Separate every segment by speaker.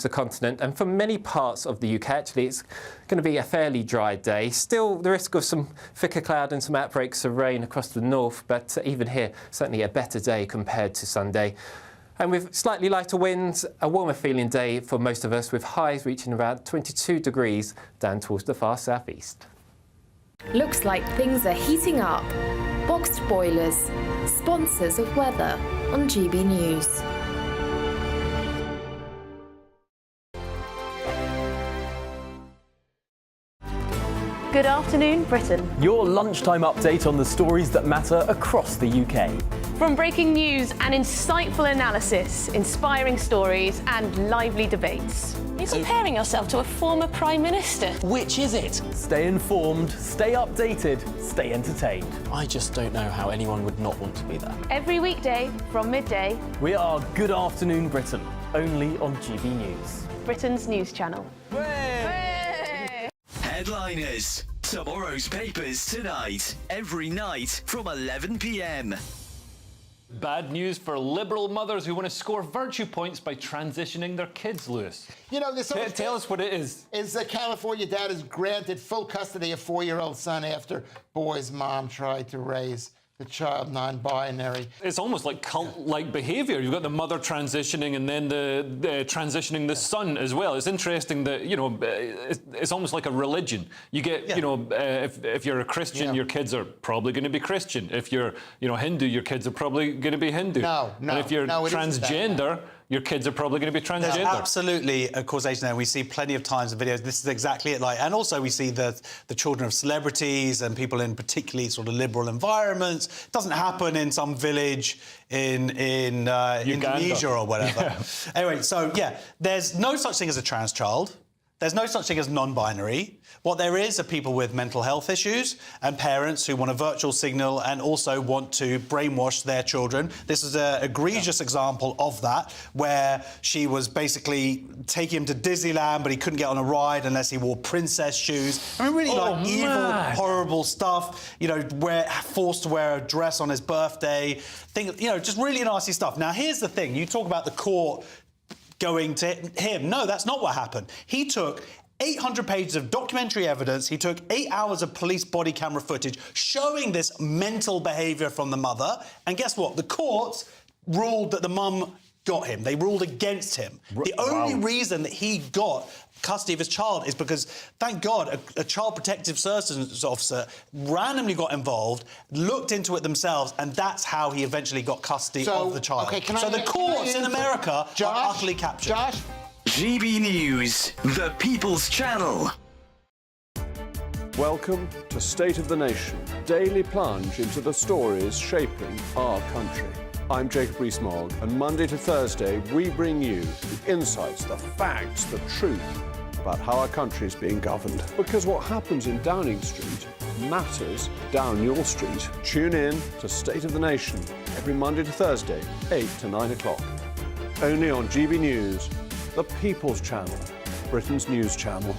Speaker 1: the continent, and for many parts of the UK actually it's going to be a fairly dry day. Still the risk of some thicker cloud and some outbreaks of rain across the north, but even here certainly a better day compared to Sunday. And with slightly lighter winds, a warmer feeling day for most of us, with highs reaching around 22 degrees down towards the far southeast.
Speaker 2: Looks like things are heating up. Boxed boilers, sponsors of weather on GB News.
Speaker 3: Good afternoon, Britain.
Speaker 4: Your lunchtime update on the stories that matter across the UK.
Speaker 3: From breaking news and insightful analysis, inspiring stories and lively debates.
Speaker 5: You're comparing yourself to a former Prime Minister. Which is it?
Speaker 4: Stay informed, stay updated, stay entertained.
Speaker 5: I just don't know how anyone would not want to be there.
Speaker 3: Every weekday from midday,
Speaker 4: We are Good Afternoon Britain, only on GB News.
Speaker 3: Britain's news channel.
Speaker 6: Headliners. Tomorrow's papers tonight. Every night from 11 p.m.
Speaker 7: Bad news for Liberal mothers who want to score virtue points by transitioning their kids, Lewis.
Speaker 8: You know, this
Speaker 7: Tell us what it is.
Speaker 8: Is a California dad is granted full custody of 4-year-old son after boy's mom tried to raise the child non-binary.
Speaker 7: It's almost like cult-like behaviour. You've got the mother transitioning and then the transitioning the son as well. It's interesting that, you know, it's almost like a religion. You get, you know, if you're a Christian, your kids are probably going to be Christian. If you're, you know, Hindu, your kids are probably going to be Hindu. And if you're transgender, your kids are probably going to be transgender.
Speaker 9: There's absolutely a causation there. We see plenty of times in videos. This is exactly it. And also we see the children of celebrities and people in particularly sort of liberal environments. It doesn't happen in some village in Indonesia or whatever. Yeah. Anyway, so there's no such thing as a trans child. There's no such thing as non-binary. What there is are people with mental health issues and parents who want a virtual signal and also want to brainwash their children. This is an egregious example of that, where she was basically taking him to Disneyland, but he couldn't get on a ride unless he wore princess shoes. I mean, really evil, horrible stuff. You know, forced to wear a dress on his birthday. Just really nasty stuff. Now, here's the thing. You talk about the court going to him. No, that's not what happened. He took 800 pages of documentary evidence. He took 8 hours of police body camera footage showing this mental behaviour from the mother. And guess what? The courts ruled that the mum got him. They ruled against him. The only reason that he got custody of his child is because, thank God, a child protective services officer randomly got involved, looked into it themselves, and that's how he eventually got custody of the child. So the courts in America are utterly captured.
Speaker 6: GB News, the People's Channel.
Speaker 10: Welcome to State of the Nation, daily plunge into the stories shaping our country. I'm Jacob Rees-Mogg, and Monday to Thursday we bring you the insights, the facts, the truth about how our country is being governed. Because what happens in Downing Street matters down your street. Tune in to State of the Nation every Monday to Thursday, 8 to 9 o'clock. Only on GB News, the People's Channel, Britain's news channel.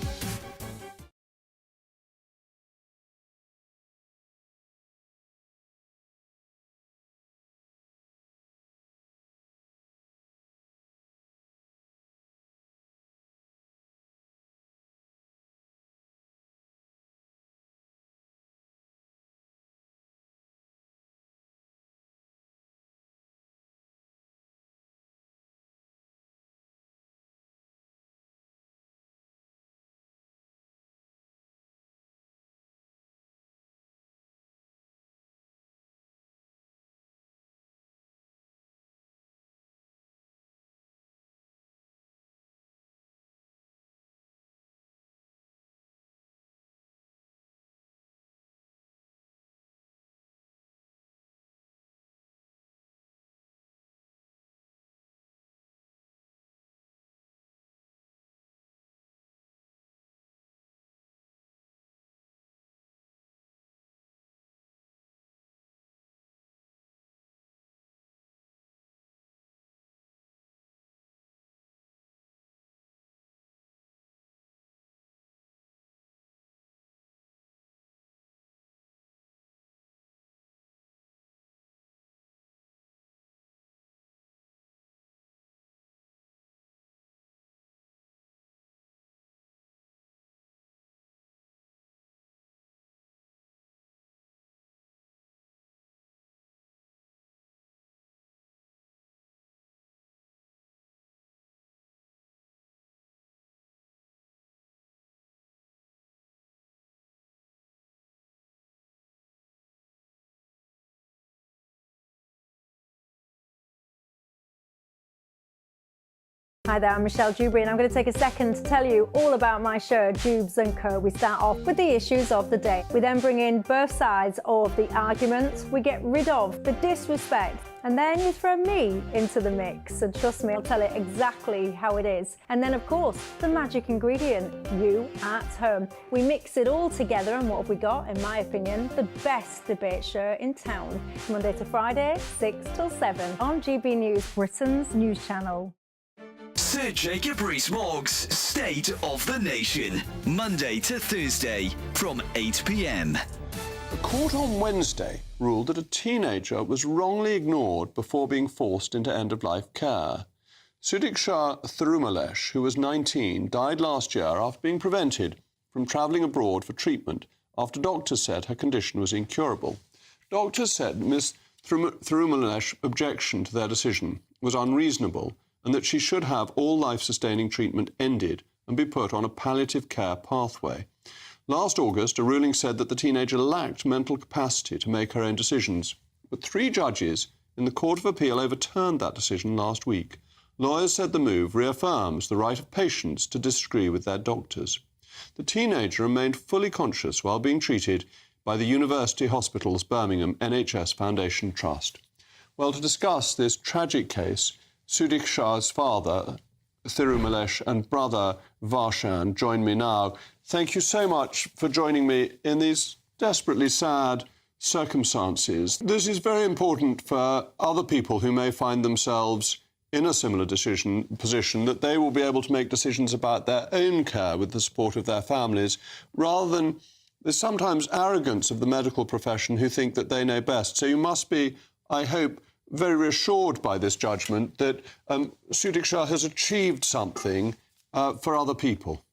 Speaker 11: Hi there, I'm Michelle Dewberry, and I'm going to take a second to tell you all about my show, Dubes & Co. We start off with the issues of the day. We then bring in both sides of the argument. We get rid of the disrespect. And then you throw me into the mix. And trust me, I'll tell it exactly how it is. And then, of course, the magic ingredient, you at home. We mix it all together, and what have we got? In my opinion, the best debate show in town. Monday to Friday, 6 till 7 on GB News, Britain's news channel.
Speaker 6: Sir Jacob Rees-Mogg's State of the Nation, Monday to Thursday from 8 p.m.
Speaker 10: A court on Wednesday ruled that a teenager was wrongly ignored before being forced into end-of-life care. Sudiksha Thirumalesh, who was 19, died last year after being prevented from travelling abroad for treatment after doctors said her condition was incurable. Doctors said Ms. Thirumalesh's objection to their decision was unreasonable and that she should have all life-sustaining treatment ended and be put on a palliative care pathway. Last August, a ruling said that the teenager lacked mental capacity to make her own decisions, but 3 judges in the Court of Appeal overturned that decision last week. Lawyers said the move reaffirms the right of patients to disagree with their doctors. The teenager remained fully conscious while being treated by the University Hospitals Birmingham NHS Foundation Trust. Well, to discuss this tragic case, Sudiksha's father, Thirumalesh, and brother, Varshan, join me now. Thank you so much for joining me in these desperately sad circumstances. This is very important for other people who may find themselves in a similar position, that they will be able to make decisions about their own care with the support of their families, rather than the sometimes arrogance of the medical profession who think that they know best. So you must be, I hope, very reassured by this judgment that Sudiksha has achieved something for other people.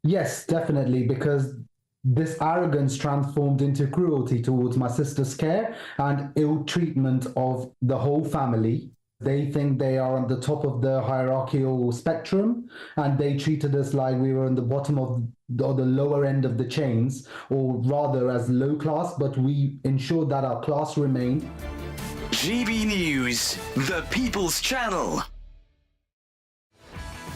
Speaker 12: Yes, definitely, because this arrogance transformed into cruelty towards my sister's care and ill treatment of the whole family. They think they are on the top of the hierarchical spectrum, and they treated us like we were on the bottom of the lower end of the chains, or rather as low class, but we ensured that our class remained.
Speaker 6: GB News, the People's Channel.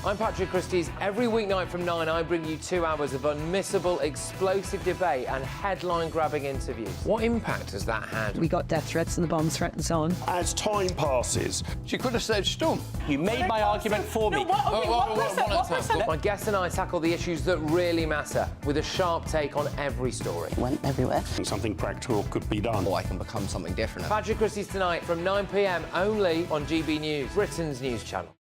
Speaker 13: I'm Patrick Christie's. Every weeknight from 9, I bring you 2 hours of unmissable, explosive debate and headline-grabbing interviews. What impact has that had?
Speaker 14: We got death threats and the bomb threats on.
Speaker 10: As time passes,
Speaker 13: She could have saved Storm.
Speaker 4: You made my argument for me.
Speaker 13: My guests and I tackle the issues that really matter, with a sharp take on every story.
Speaker 14: Went everywhere.
Speaker 10: something practical could be done.
Speaker 13: I can become something different. Patrick Christie's tonight from 9 p.m. only on GB News, Britain's news channel.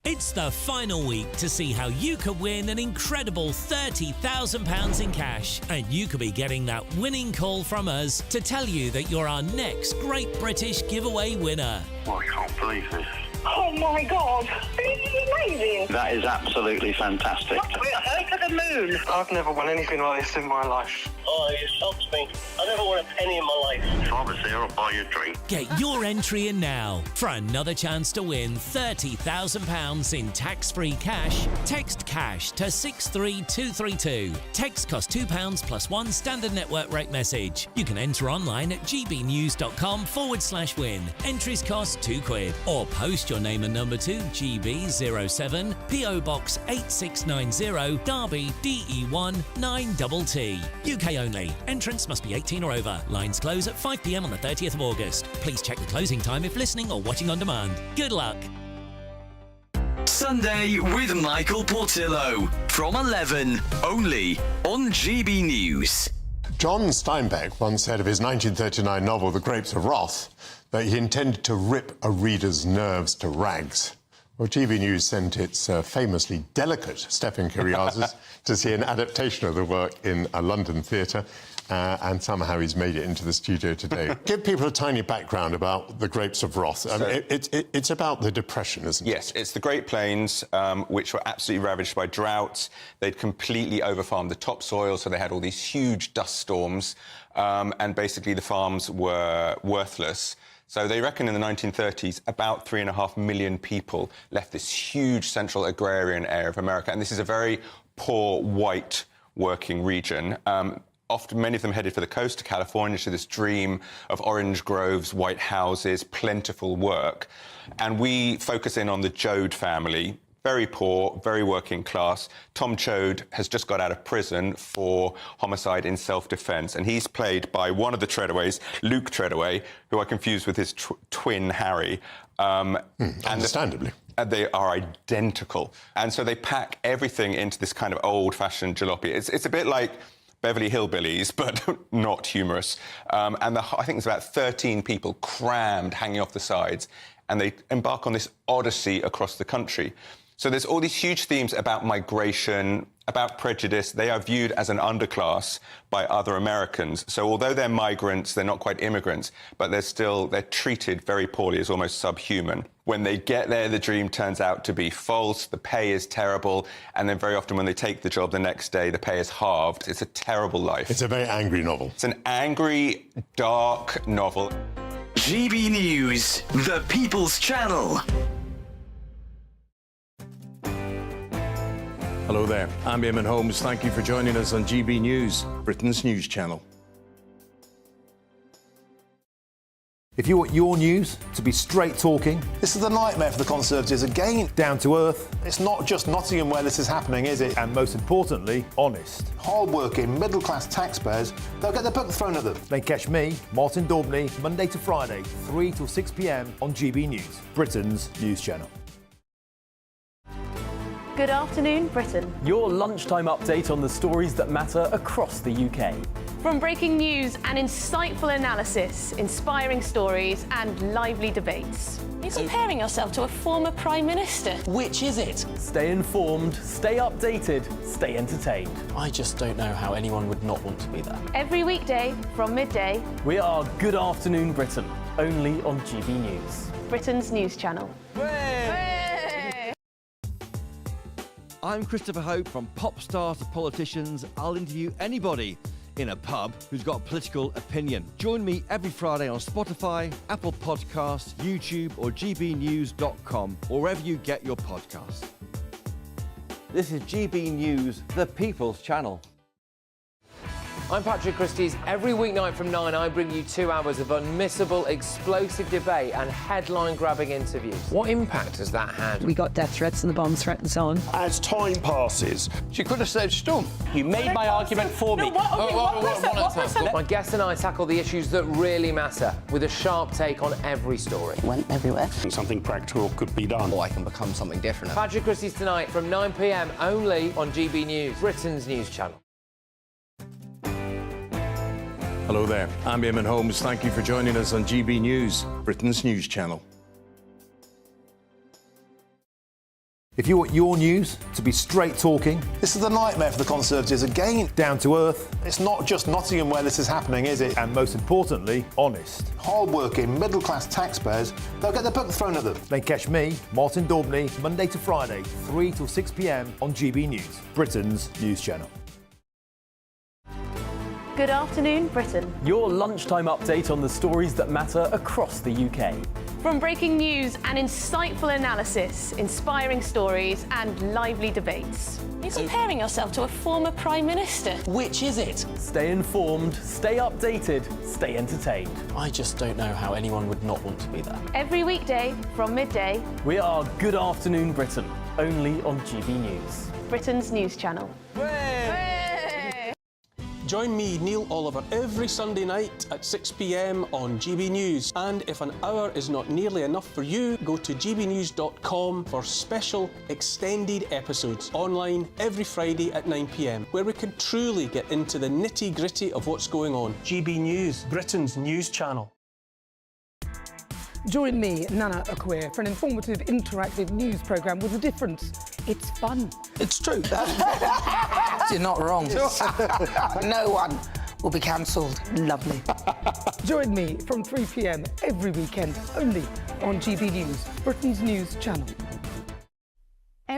Speaker 15: It's the final week to see how you could win an incredible £30,000 in cash, and you could be getting that winning call from us to tell you that you're our next Great British Giveaway winner.
Speaker 16: I can't believe this.
Speaker 17: Oh my God, this is amazing.
Speaker 16: That is absolutely fantastic.
Speaker 17: We're over the moon.
Speaker 16: I've never won anything like this in my life.
Speaker 17: Oh, you shocked me. I never won a penny in my life.
Speaker 16: If I was there, I'd buy you a drink.
Speaker 15: Get your entry in now for another chance to win £30,000 in tax-free cash. Text cash to 63232. Text costs £2 plus 1 standard network rate message. You can enter online at gbnews.com/win. Entries cost £2, or post your name and number to GB07 PO Box 8690 Derby DE1 9TT. UK only. Entrance must be 18 or over. Lines close at 5 p.m. on the 30th of August. Please check the closing time if listening or watching on demand. Good luck.
Speaker 6: Sunday with Michael Portillo from 11, only on GB News.
Speaker 18: John Steinbeck once said of his 1939 novel, The Grapes of Wrath, that he intended to rip a reader's nerves to rags. Well, GB News sent its famously delicate Stephan Kyriazis to see an adaptation of the work in a London theatre, and somehow he's made it into the studio today. Give people a tiny background about The Grapes of Wrath. I mean, it's about the Depression, isn't it?
Speaker 19: Yes, it's the Great Plains, which were absolutely ravaged by droughts. They'd completely overfarmed the topsoil, so they had all these huge dust storms, and basically the farms were worthless. So they reckon in the 1930s, about 3.5 million people left this huge central agrarian area of America. And this is a very poor, white working region. Often, many of them headed for the coast to California, to this dream of orange groves, white houses, plentiful work. And we focus in on the Chode family, very poor, very working class. Tom Chode has just got out of prison for homicide in self-defence, and he's played by one of the Treadaways, Luke Treadaway, who I confused with his twin Harry.
Speaker 18: Understandably.
Speaker 19: They are identical. And so they pack everything into this kind of old-fashioned jalopy. It's a bit like Beverly Hillbillies, but not humorous. I think there's about 13 people crammed, hanging off the sides, and they embark on this odyssey across the country. So there's all these huge themes about migration, about prejudice. They are viewed as an underclass by other Americans. So although they're migrants, they're not quite immigrants, but they're treated very poorly, as almost subhuman. When they get there, the dream turns out to be false, the pay is terrible, and then very often when they take the job the next day, the pay is halved. It's a terrible life.
Speaker 18: It's a very angry novel.
Speaker 19: It's an angry, dark novel.
Speaker 6: GB News, the People's Channel.
Speaker 20: Hello there, I'm Eamon Holmes. Thank you for joining us on GB News, Britain's news channel.
Speaker 21: If you want your news to be straight talking,
Speaker 22: this is a nightmare for the Conservatives again.
Speaker 21: Down to earth.
Speaker 22: It's not just Nottingham where this is happening, is it?
Speaker 21: And most importantly, honest.
Speaker 22: Hard-working, middle-class taxpayers, they'll get the book thrown at them.
Speaker 21: Then catch me, Martin Daubney, Monday to Friday, 3 till 6 p.m. on GB News, Britain's news channel.
Speaker 3: Good afternoon, Britain.
Speaker 4: Your lunchtime update on the stories that matter across the UK.
Speaker 3: From breaking news and insightful analysis, inspiring stories and lively debates.
Speaker 5: You're comparing yourself to a former Prime Minister. Which is it?
Speaker 4: Stay informed, stay updated, stay entertained.
Speaker 23: I just don't know how anyone would not want to be there.
Speaker 3: Every weekday from midday.
Speaker 4: We are Good Afternoon Britain, only on GB News,
Speaker 3: Britain's news channel.
Speaker 24: I'm Christopher Hope. From pop star to politicians, I'll interview anybody in a pub who's got a political opinion. Join me every Friday on Spotify, Apple Podcasts, YouTube or gbnews.com, or wherever you get your podcasts. This is GB News, the People's Channel.
Speaker 13: I'm Patrick Christie's. Every weeknight from 9, I bring you 2 hours of unmissable, explosive debate and headline-grabbing interviews. What impact has that had?
Speaker 14: We got death threats and the bomb threats on.
Speaker 20: As time passes,
Speaker 23: she could have said storm.
Speaker 5: You made my argument for me.
Speaker 13: My guests and I tackle the issues that really matter with a sharp take on every story.
Speaker 14: It went everywhere.
Speaker 20: Something practical could be done.
Speaker 13: Or I can become something different. Patrick Christie's tonight from 9 p.m. only on GB News, Britain's news channel.
Speaker 20: Hello there, I'm Eamon Holmes. Thank you for joining us on GB News, Britain's news channel.
Speaker 21: If you want your news to be straight talking,
Speaker 22: this is a nightmare for the Conservatives again.
Speaker 21: Down to earth.
Speaker 22: It's not just Nottingham where this is happening, is it?
Speaker 21: And most importantly, honest.
Speaker 22: Hard-working, middle-class taxpayers, they'll get the book thrown at them.
Speaker 21: Then catch me, Martin Daubney, Monday to Friday, 3 till 6 p.m. on GB News, Britain's news channel.
Speaker 3: Good afternoon, Britain.
Speaker 4: Your lunchtime update on the stories that matter across the UK.
Speaker 3: From breaking news and insightful analysis, inspiring stories and lively debates.
Speaker 5: You're comparing yourself to a former Prime Minister. Which is it?
Speaker 4: Stay informed, stay updated, stay entertained.
Speaker 23: I just don't know how anyone would not want to be there.
Speaker 3: Every weekday from midday.
Speaker 4: We are Good Afternoon Britain, only on GB News,
Speaker 3: Britain's news channel.
Speaker 25: Join me, Neil Oliver, every Sunday night at 6 p.m. on GB News. And if an hour is not nearly enough for you, go to gbnews.com for special extended episodes online every Friday at 9 p.m, where we can truly get into the nitty-gritty of what's going on. GB News, Britain's news channel.
Speaker 26: Join me, Nana Akwe, for an informative, interactive news programme with a difference. It's fun.
Speaker 27: It's true. You're not wrong. No one will be cancelled. Lovely.
Speaker 26: Join me from 3 p.m. every weekend, only on GB News, Britain's news channel.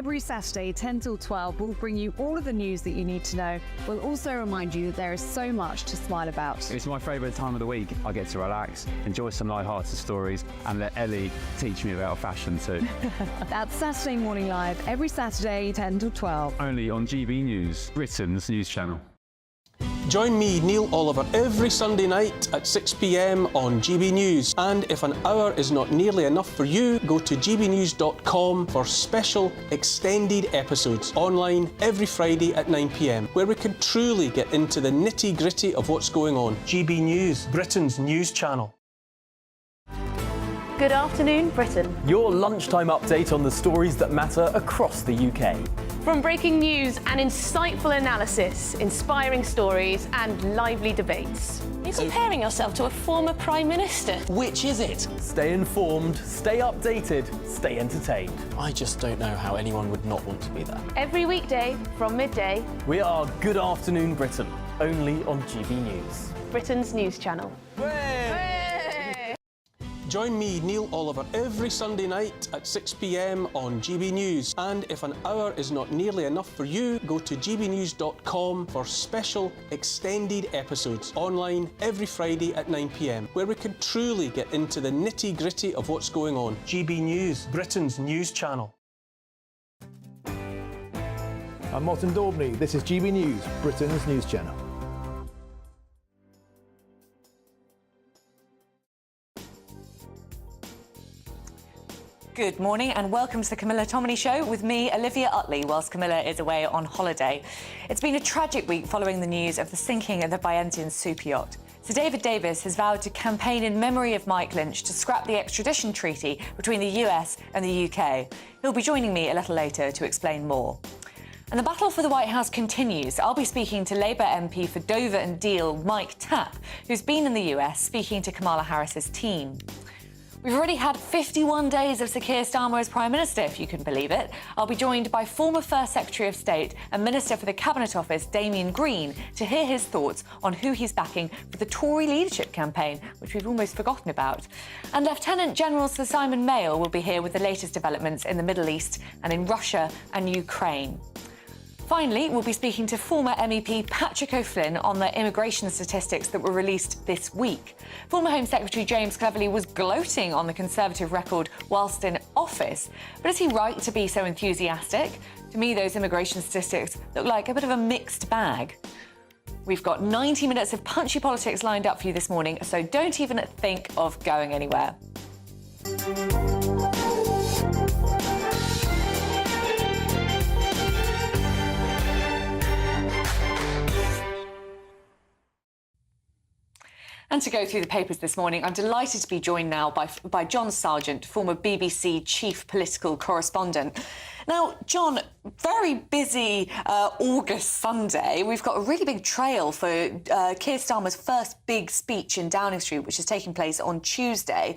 Speaker 1: Every Saturday, 10 till 12, we'll bring you all of the news that you need to know. We'll also remind you that there is so much to smile about.
Speaker 2: It's my favourite time of the week. I get to relax, enjoy some light-hearted stories, and let Ellie teach me about fashion too.
Speaker 1: That's Saturday Morning Live, every Saturday, 10 till 12.
Speaker 2: Only on GB News, Britain's news channel.
Speaker 25: Join me, Neil Oliver, every Sunday night at 6 p.m. on GB News. And if an hour is not nearly enough for you, go to gbnews.com for special extended episodes online every Friday at 9 p.m, where we can truly get into the nitty-gritty of what's going on. GB News, Britain's news channel.
Speaker 3: Good afternoon, Britain.
Speaker 4: Your lunchtime update on the stories that matter across the UK.
Speaker 3: From breaking news and insightful analysis, inspiring stories and lively debates.
Speaker 5: You're comparing yourself to a former Prime Minister.
Speaker 13: Which is it?
Speaker 4: Stay informed, stay updated, stay entertained.
Speaker 23: I just don't know how anyone would not want to be there.
Speaker 3: Every weekday from midday.
Speaker 4: We are Good Afternoon Britain, only on GB News.
Speaker 3: Britain's news channel.
Speaker 25: Join me, Neil Oliver, every Sunday night at 6 p.m. on GB News. And if an hour is not nearly enough for you, go to gbnews.com for special extended episodes online every Friday at 9 p.m, where we can truly get into the nitty-gritty of what's going on. GB News, Britain's news channel.
Speaker 21: I'm Martin Daubney. This is GB News, Britain's news channel.
Speaker 7: Good morning and welcome to the Camilla Tominey Show with me, Olivia Utley, whilst Camilla is away on holiday. It's been a tragic week following the news of the sinking of the Bayesian super yacht. Sir David Davis has vowed to campaign in memory of Mike Lynch to scrap the extradition treaty between the US and the UK. He'll be joining me a little later to explain more. And the battle for the White House continues. I'll be speaking to Labour MP for Dover and Deal, Mike Tapp, who's been in the US speaking to Kamala Harris's team. We've already had 51 days of Sir Keir Starmer as Prime Minister, if you can believe it. I'll be joined by former First Secretary of State and Minister for the Cabinet Office, Damien Green, to hear his thoughts on who he's backing for the Tory leadership campaign, which we've almost forgotten about. And Lieutenant General Sir Simon Maile will be here with the latest developments in the Middle East and in Russia and Ukraine. Finally, we'll be speaking to former MEP Patrick O'Flynn on the immigration statistics that were released this week. Former Home Secretary James Cleverly was gloating on the Conservative record whilst in office. But is he right to be so enthusiastic? To me, those immigration statistics look like a bit of a mixed bag. We've got 90 minutes of punchy politics lined up for you this morning, so don't even think of going anywhere. And to go through the papers this morning, I'm delighted to be joined now by John Sargent, former BBC chief political correspondent. Now, John, very busy August Sunday. We've got a really big trail for Keir Starmer's first big speech in Downing Street, which is taking place on Tuesday.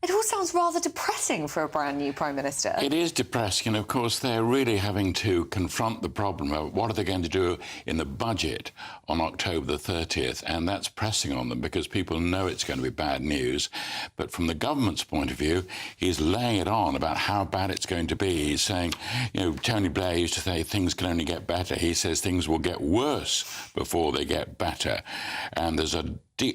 Speaker 7: It all sounds rather depressing for a brand new Prime Minister.
Speaker 8: It is depressing, and of course they're really having to confront the problem of what are they going to do in the budget on October the 30th, and that's pressing on them because people know it's going to be bad news. But from the government's point of view, he's laying it on about how bad it's going to be. He's saying, you know, Tony Blair used to say things can only get better. He says things will get worse before they get better. And there's a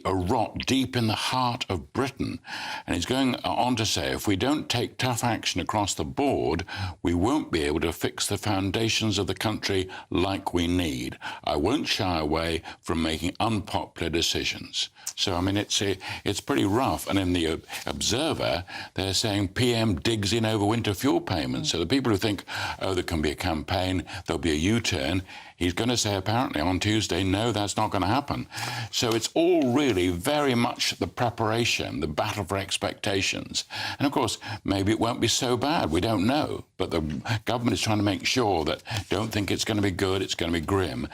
Speaker 8: rot deep in the heart of Britain. And he's going on to say, if we don't take tough action across the board, we won't be able to fix the foundations of the country like we need. I won't shy away from making unpopular decisions. So, I mean, it's pretty rough. And in the Observer, they're saying PM digs in over winter fuel payments. So the people who think, oh, there can be a campaign, there'll be a U-turn, he's going to say, apparently, on Tuesday, no, that's not going to happen. So it's all really very much the preparation, the battle for expectations. And, of course, maybe it won't be so bad. We don't know. But the government is trying to make sure that don't think it's going to be good, it's going to be grim.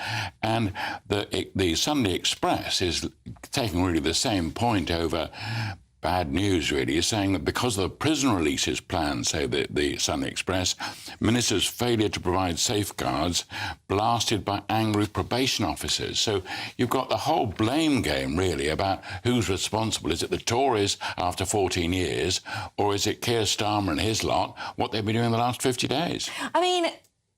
Speaker 8: And the Sunday Express is taking really the same point over bad news, really, is saying that because of the prison releases plan, say the Sunday Express, ministers' failure to provide safeguards blasted by angry probation officers. So you've got the whole blame game, really, about who's responsible. Is it the Tories after 14 years, or is it Keir Starmer and his lot, what they've been doing the last 50 days?
Speaker 7: I mean,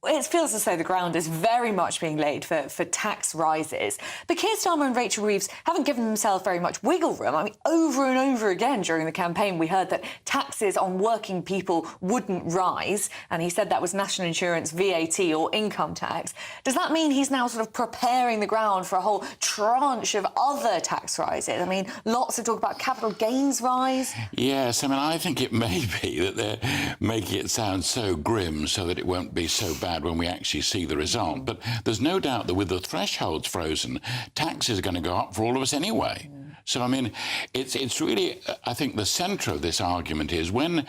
Speaker 7: it feels as though the ground is very much being laid for tax rises. But Keir Starmer and Rachel Reeves haven't given themselves very much wiggle room. I mean, over and over again during the campaign, we heard that taxes on working people wouldn't rise. And he said that was national insurance, VAT or income tax. Does that mean he's now sort of preparing the ground for a whole tranche of other tax rises? I mean, lots of talk about capital gains rise.
Speaker 8: Yes, I mean, I think it may be that they're making it sound so grim so that it won't be so bad when we actually see the result. But there's no doubt that with the thresholds frozen, taxes are going to go up for all of us anyway. So, I mean, it's really, I think the centre of this argument is when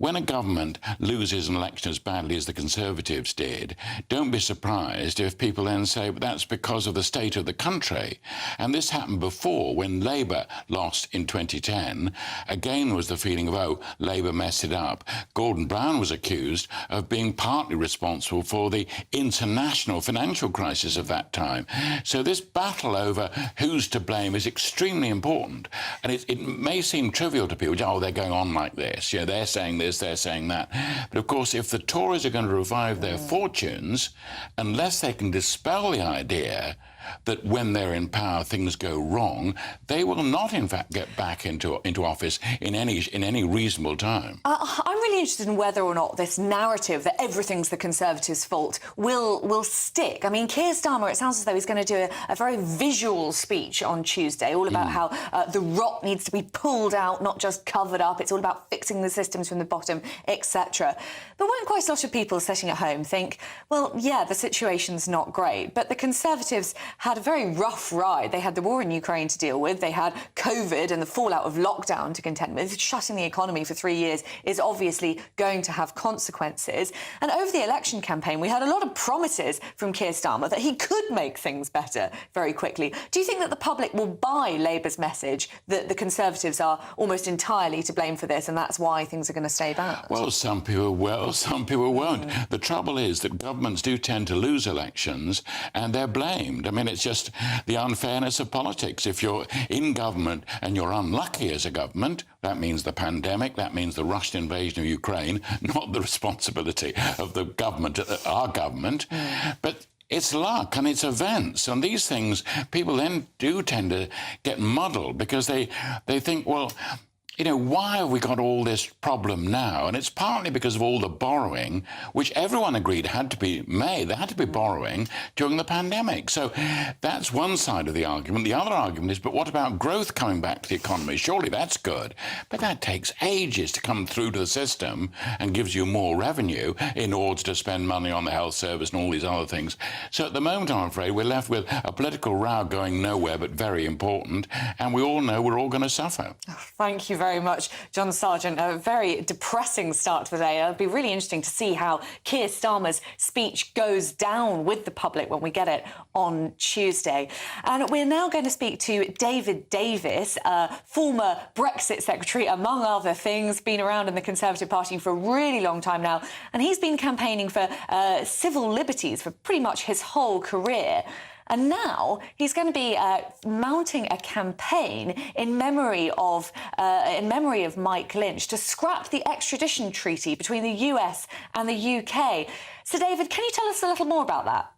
Speaker 8: a government loses an election as badly as the Conservatives did, don't be surprised if people then say, but that's because of the state of the country. And this happened before when Labour lost in 2010. Again was the feeling of, oh, Labour messed it up. Gordon Brown was accused of being partly responsible for the international financial crisis of that time. So this battle over who's to blame is extremely important. And it may seem trivial to people, oh, they're going on like this. You know, they're saying this, they're saying that. But of course, if the Tories are going to revive their fortunes, unless they can dispel the idea that when they're in power things go wrong, they will not, in fact, get back into office in any reasonable time.
Speaker 7: I'm really interested in whether or not this narrative that everything's the Conservatives' fault will stick. I mean, Keir Starmer, it sounds as though he's going to do a very visual speech on Tuesday, all about how the rot needs to be pulled out, not just covered up. It's all about fixing the systems from the bottom, etc. But won't quite a lot of people sitting at home think, well, yeah, the situation's not great, but the Conservatives had a very rough ride. They had the war in Ukraine to deal with. They had COVID and the fallout of lockdown to contend with. Shutting the economy for 3 years is obviously going to have consequences. And over the election campaign, we had a lot of promises from Keir Starmer that he could make things better very quickly. Do you think that the public will buy Labour's message that the Conservatives are almost entirely to blame for this and that's why things are going to stay bad?
Speaker 8: Well, some people will, some people won't. The trouble is that governments do tend to lose elections and they're blamed. I mean, it's just the unfairness of politics. If you're in government and you're unlucky as a government, that means the pandemic, that means the Russian invasion of Ukraine, not the responsibility of the government, our government. But it's luck and it's events. And these things, people then do tend to get muddled because they think, well, you know, why have we got all this problem now? And it's partly because of all the borrowing, which everyone agreed had to be made. There had to be borrowing during the pandemic. So that's one side of the argument. The other argument is, but what about growth coming back to the economy? Surely that's good. But that takes ages to come through to the system and gives you more revenue in order to spend money on the health service and all these other things. So at the moment, I'm afraid, we're left with a political row going nowhere but very important. And we all know we're all going to suffer.
Speaker 7: Thank you very much, John Sargent. A very depressing start to the day. It'll be really interesting to see how Keir Starmer's speech goes down with the public when we get it on Tuesday. And we're now going to speak to David Davis, former Brexit secretary, among other things, been around in the Conservative Party for a really long time now. And he's been campaigning for civil liberties for pretty much his whole career. And now he's going to be mounting a campaign in memory of Mike Lynch to scrap the extradition treaty between the US and the UK. So, David, can you tell us a little more about that?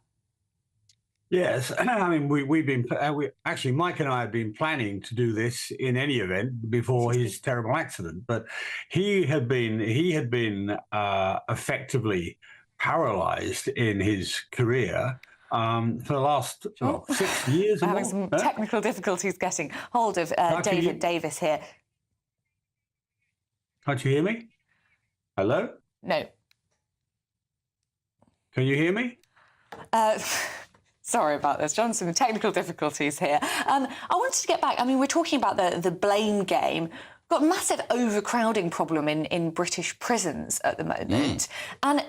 Speaker 9: Yes, I mean, actually, Mike and I have been planning to do this in any event before his terrible accident, but he had been effectively paralysed in his career. For the last 6 years.
Speaker 7: We're having some technical difficulties getting hold of David Davis here.
Speaker 9: Can't you hear me? Hello?
Speaker 7: No.
Speaker 9: Can you hear me?
Speaker 7: Sorry about this, John. Some technical difficulties here. I wanted to get back. I mean, we're talking about the blame game. We've got a massive overcrowding problem in British prisons at the moment. And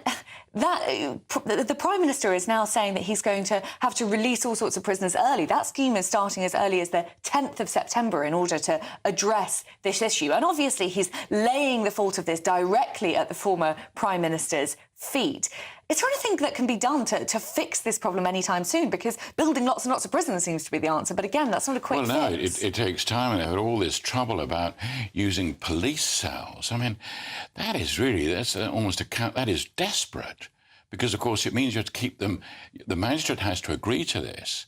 Speaker 7: the Prime Minister is now saying that he's going to have to release all sorts of prisoners early. That scheme is starting as early as the 10th of September in order to address this issue. And obviously he's laying the fault of this directly at the former Prime Minister's feet. Is there anything that can be done to fix this problem anytime soon? Because building lots and lots of prisons seems to be the answer. But again, that's not a quick fix.
Speaker 8: Well, no, it takes time. And they've had all this trouble about using police cells. I mean, that is really, that is desperate. Because, of course, it means you have to keep them, the magistrate has to agree to this.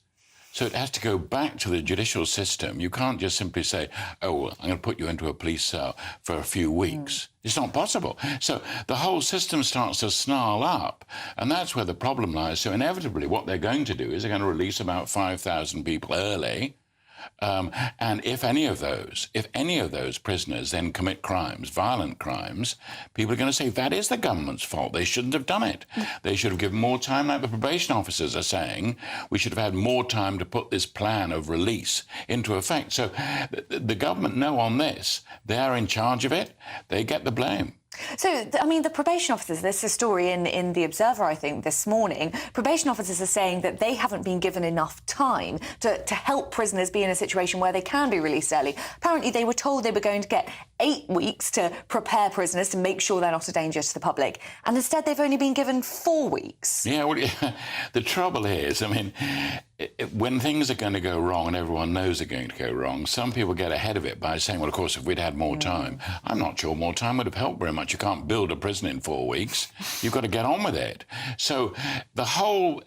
Speaker 8: So it has to go back to the judicial system. You can't just simply say, oh, well, I'm going to put you into a police cell for a few weeks. It's not possible. So the whole system starts to snarl up, and that's where the problem lies. So inevitably what they're going to do is they're going to release about 5,000 people early. And if any of those prisoners then commit crimes, violent crimes, people are going to say that is the government's fault. They shouldn't have done it. They should have given more time, like the probation officers are saying. We should have had more time to put this plan of release into effect. So the government know on this. They're in charge of it. They get the blame.
Speaker 7: So, I mean, the probation officers, there's a story in The Observer, I think, this morning. Probation officers are saying that they haven't been given enough time to help prisoners be in a situation where they can be released early. Apparently, they were told they were going to get 8 weeks to prepare prisoners to make sure they're not a danger to the public. And instead, they've only been given 4 weeks.
Speaker 8: Yeah, well, the trouble is, I mean, when things are going to go wrong and everyone knows they're going to go wrong, some people get ahead of it by saying, well, of course, if we'd had more time, I'm not sure more time would have helped very much. You can't build a prison in 4 weeks. You've got to get on with it. So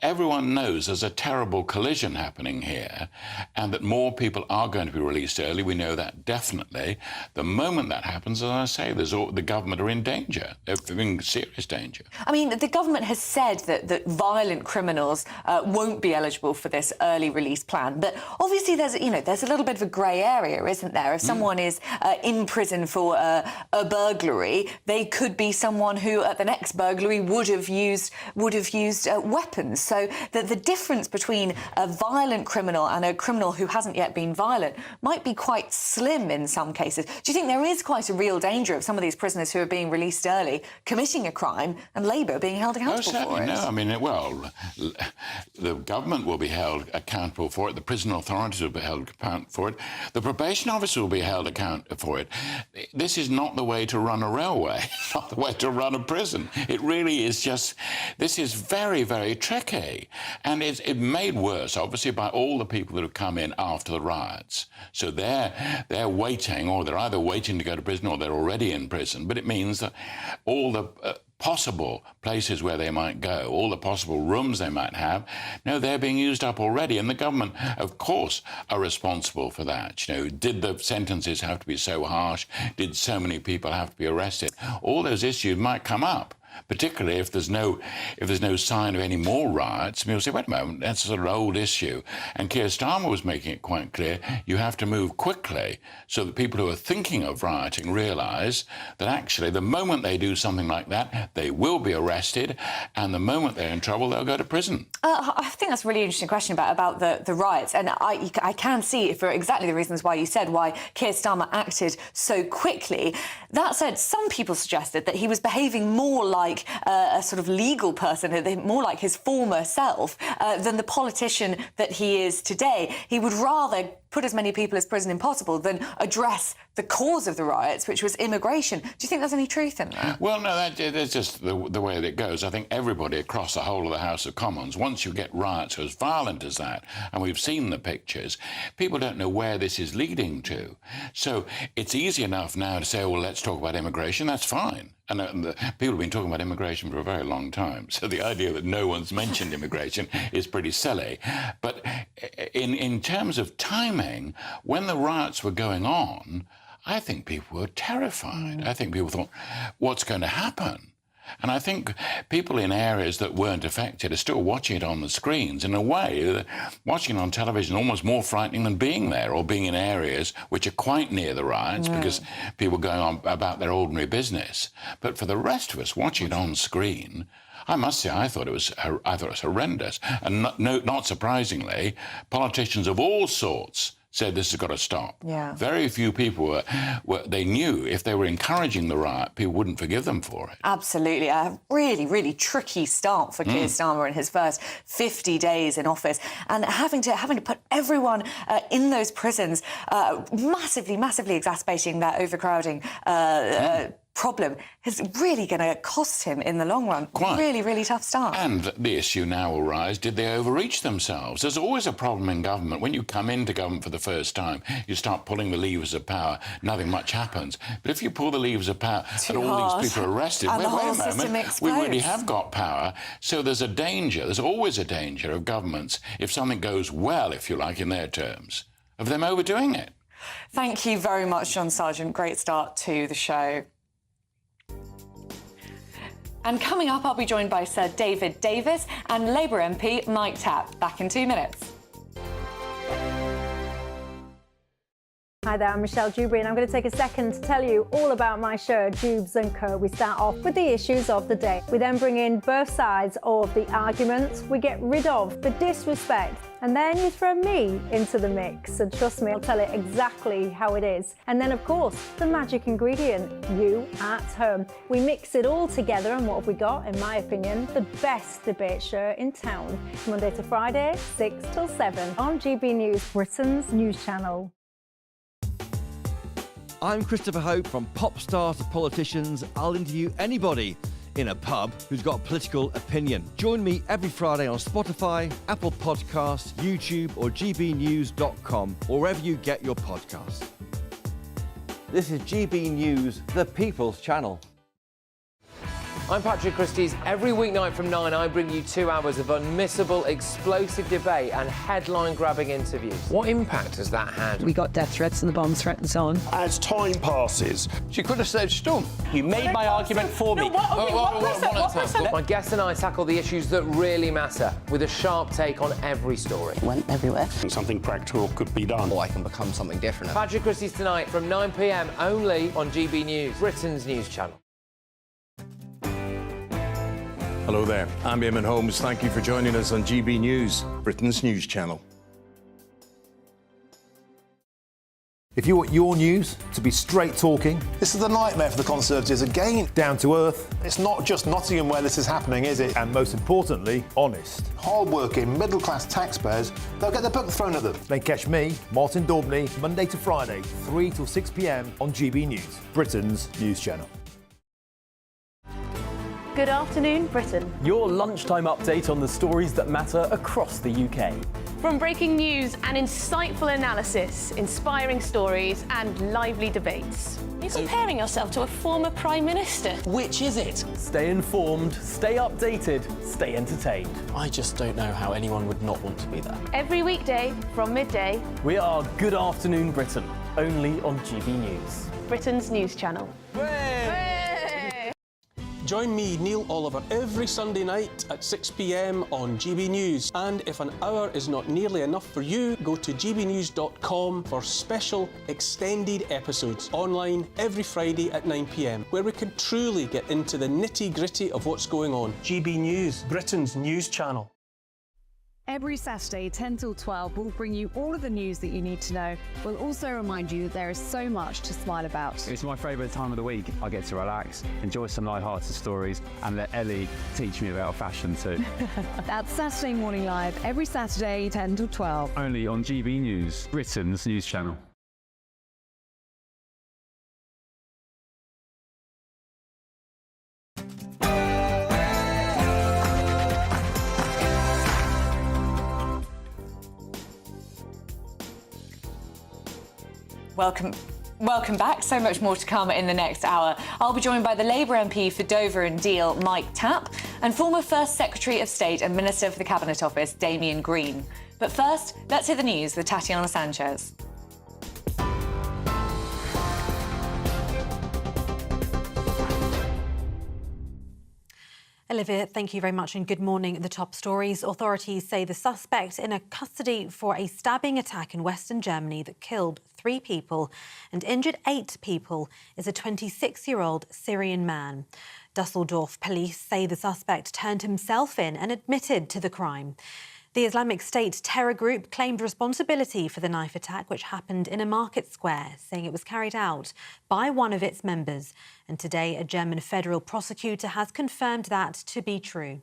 Speaker 8: everyone knows there's a terrible collision happening here and that more people are going to be released early. We know that definitely. The moment that happens, as I say, the government are in danger. They're in serious danger.
Speaker 7: I mean, the government has said that violent criminals won't be eligible for this early release plan. But obviously there's a little bit of a grey area, isn't there? If someone is in prison for a burglary, they could be someone who at the next burglary would have used weapons. So the difference between a violent criminal and a criminal who hasn't yet been violent might be quite slim in some cases. Do you think there is quite a real danger of some of these prisoners who are being released early committing a crime and Labour being held accountable for it?
Speaker 8: No, I mean, well, the government will be held accountable for it. The prison authorities will be held accountable for it. The probation officer will be held accountable for it. This is not the way to run a railway, not the way to run a prison. It really is just, this is very, very tricky. And it's made worse, obviously, by all the people that have come in after the riots. So they're waiting, or they're either waiting to go to prison or they're already in prison. But it means that all the possible places where they might go, all the possible rooms they might have, no, they're being used up already. And the government, of course, are responsible for that. You know, did the sentences have to be so harsh? Did so many people have to be arrested? All those issues might come up. Particularly if there's no sign of any more riots, people say, wait a moment, that's a sort of old issue. And Keir Starmer was making it quite clear, you have to move quickly so that people who are thinking of rioting realise that actually the moment they do something like that, they will be arrested, and the moment they're in trouble, they'll go to prison.
Speaker 7: I think that's a really interesting question about the riots, and I can see, for exactly the reasons why you said, why Keir Starmer acted so quickly. That said, some people suggested that he was behaving more like a sort of legal person, more like his former self, than the politician that he is today. He would rather put as many people as prison as possible than address the cause of the riots, which was immigration. Do you think there's any truth in that?
Speaker 8: Well, no, that's just the way that it goes. I think everybody across the whole of the House of Commons, once you get riots as violent as that, and we've seen the pictures, people don't know where this is leading to. So it's easy enough now to say, well, let's talk about immigration. That's fine. And people have been talking about immigration for a very long time. So the idea that no one's mentioned immigration is pretty silly. But in terms of timing, when the riots were going on, I think people were terrified. I think people thought, what's going to happen? And I think people in areas that weren't affected are still watching it on the screens. In a way, watching it on television is almost more frightening than being there or being in areas which are quite near the riots because people are going on about their ordinary business. But for the rest of us, watching it on screen, I must say, I thought it was horrendous. And not surprisingly, politicians of all sorts said this has got to stop.
Speaker 7: Yeah.
Speaker 8: Very few people they knew if they were encouraging the riot, people wouldn't forgive them for it.
Speaker 7: Absolutely. A really, really tricky start for Keir Starmer in his first 50 days in office, and having to put everyone in those prisons, massively exacerbating that overcrowding problem is really going to cost him in the long run.
Speaker 8: Quite.
Speaker 7: Really, really tough start.
Speaker 8: And the issue now will rise, did they overreach themselves? There's always a problem in government. When you come into government for the first time, you start pulling the levers of power, nothing much happens. But if you pull the levers of power and all these people are arrested,
Speaker 7: and
Speaker 8: wait
Speaker 7: the whole
Speaker 8: a
Speaker 7: system
Speaker 8: moment,
Speaker 7: explodes.
Speaker 8: we already have got power. So there's a danger, there's always a danger of governments, if something goes well, if you like, in their terms, of them overdoing it.
Speaker 7: Thank you very much, John Sargent. Great start to the show. And coming up, I'll be joined by Sir David Davis and Labour MP Mike Tapp. Back in 2 minutes.
Speaker 10: Hi there, I'm Michelle Dewberry, and I'm going to take a second to tell you all about my show, Dubes & Co. We start off with the issues of the day. We then bring in both sides of the arguments. We get rid of the disrespect. And then you throw me into the mix. And trust me, I'll tell it exactly how it is. And then, of course, the magic ingredient, you at home. We mix it all together, and what have we got? In my opinion, the best debate show in town. Monday to Friday, 6 till 7 on GB News, Britain's news channel.
Speaker 24: I'm Christopher Hope. From pop stars to politicians, I'll interview anybody in a pub who's got a political opinion. Join me every Friday on Spotify, Apple Podcasts, YouTube or gbnews.com, or wherever you get your podcasts. This is GB News, the People's Channel.
Speaker 13: I'm Patrick Christie's. Every weeknight from 9, I bring you 2 hours of unmissable, explosive debate and headline-grabbing interviews. What impact has that had?
Speaker 14: We got death threats and the bomb threats on.
Speaker 20: As time passes,
Speaker 24: she could have said storm.
Speaker 25: You made my argument for me.
Speaker 13: My guests and I tackle the issues that really matter with a sharp take on every story.
Speaker 14: It went everywhere.
Speaker 20: something practical could be done.
Speaker 23: Or I can become something different.
Speaker 13: Patrick Christie's tonight from 9 p.m. only on GB News, Britain's news channel.
Speaker 20: Hello there, I'm Eamon Holmes. Thank you for joining us on GB News, Britain's news channel.
Speaker 21: If you want your news to be straight talking,
Speaker 22: This is the nightmare for the Conservatives again.
Speaker 21: down to earth,
Speaker 22: It's not just Nottingham where this is happening, is it?
Speaker 21: and most importantly, honest,
Speaker 22: Hard-working, middle-class taxpayers, they'll get the book thrown at them.
Speaker 21: then catch me, Martin Daubney, Monday to Friday, 3 till 6 p.m. on GB News, Britain's news channel.
Speaker 3: Good afternoon, Britain.
Speaker 4: Your lunchtime update on the stories that matter across the UK.
Speaker 3: From breaking news and insightful analysis, inspiring stories and lively debates.
Speaker 5: You're comparing yourself to a former Prime Minister.
Speaker 23: Which is it?
Speaker 4: Stay informed, stay updated, stay entertained.
Speaker 23: I just don't know how anyone would not want to be there.
Speaker 3: Every weekday from midday,
Speaker 4: We are Good Afternoon Britain, only on GB News.
Speaker 3: Britain's news channel.
Speaker 25: Join me, Neil Oliver, every Sunday night at 6 p.m. on GB News. And if an hour is not nearly enough for you, go to gbnews.com for special extended episodes online every Friday at 9 p.m, where we can truly get into the nitty-gritty of what's going on. GB News, Britain's news channel.
Speaker 1: Every Saturday, 10 till 12, we'll bring you all of the news that you need to know. We'll also remind you that there is so much to smile about.
Speaker 2: It's my favourite time of the week. I get to relax, enjoy some light-hearted stories, and let Ellie teach me about fashion too.
Speaker 1: That's Saturday Morning Live, every Saturday, 10 till 12.
Speaker 2: Only on GB News, Britain's news channel.
Speaker 7: Welcome back. So much more to come in the next hour. I'll be joined by the Labour MP for Dover and Deal, Mike Tapp, and former First Secretary of State and Minister for the Cabinet Office, Damien Green. But first, let's hear the news with Tatiana Sanchez.
Speaker 11: Olivia, thank you very much and good morning. The top stories. Authorities say the suspect in a custody for a stabbing attack in Western Germany that killed 3 people and injured 8 people is a 26-year-old Syrian man. Dusseldorf police say the suspect turned himself in and admitted to the crime. The Islamic State terror group claimed responsibility for the knife attack, which happened in a market square, saying it was carried out by one of its members. And today, a German federal prosecutor has confirmed that to be true.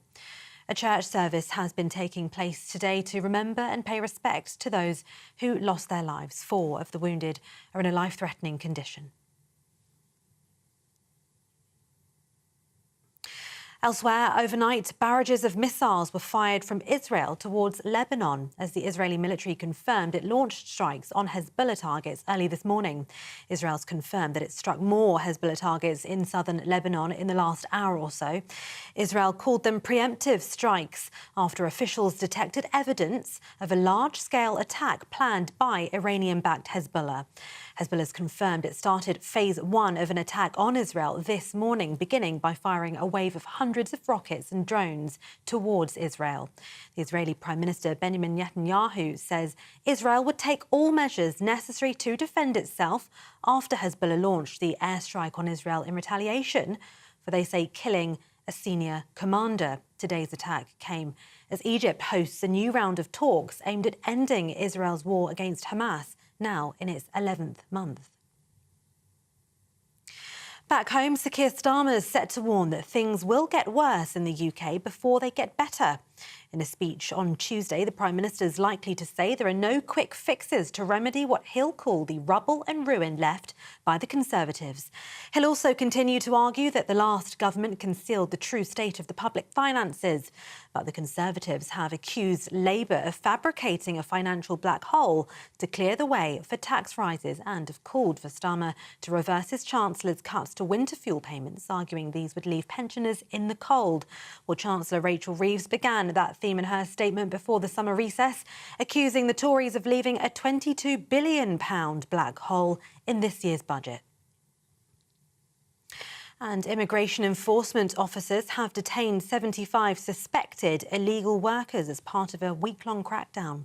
Speaker 11: A church service has been taking place today to remember and pay respect to those who lost their lives. 4 of the wounded are in a life-threatening condition. Elsewhere, overnight, barrages of missiles were fired from Israel towards Lebanon as the Israeli military confirmed it launched strikes on Hezbollah targets early this morning. Israel's confirmed that it struck more Hezbollah targets in southern Lebanon in the last hour or so. Israel called them preemptive strikes after officials detected evidence of a large-scale attack planned by Iranian-backed Hezbollah. Hezbollah's confirmed it started phase 1 of an attack on Israel this morning, beginning by firing a wave of hundreds of rockets and drones towards Israel. The Israeli Prime Minister Benjamin Netanyahu says Israel would take all measures necessary to defend itself after Hezbollah launched the airstrike on Israel in retaliation for, they say, killing a senior commander. Today's attack came as Egypt hosts a new round of talks aimed at ending Israel's war against Hamas, now in its 11th month. Back home, Sir Keir Starmer is set to warn that things will get worse in the UK before they get better. In a speech on Tuesday, the Prime Minister is likely to say there are no quick fixes to remedy what he'll call the rubble and ruin left by the Conservatives. He'll also continue to argue that the last government concealed the true state of the public finances. But the Conservatives have accused Labour of fabricating a financial black hole to clear the way for tax rises and have called for Starmer to reverse his Chancellor's cuts to winter fuel payments, arguing these would leave pensioners in the cold. Well, Chancellor Rachel Reeves began that theme in her statement before the summer recess, accusing the Tories of leaving a £22 billion black hole in this year's budget. And immigration enforcement officers have detained 75 suspected illegal workers as part of a week-long crackdown.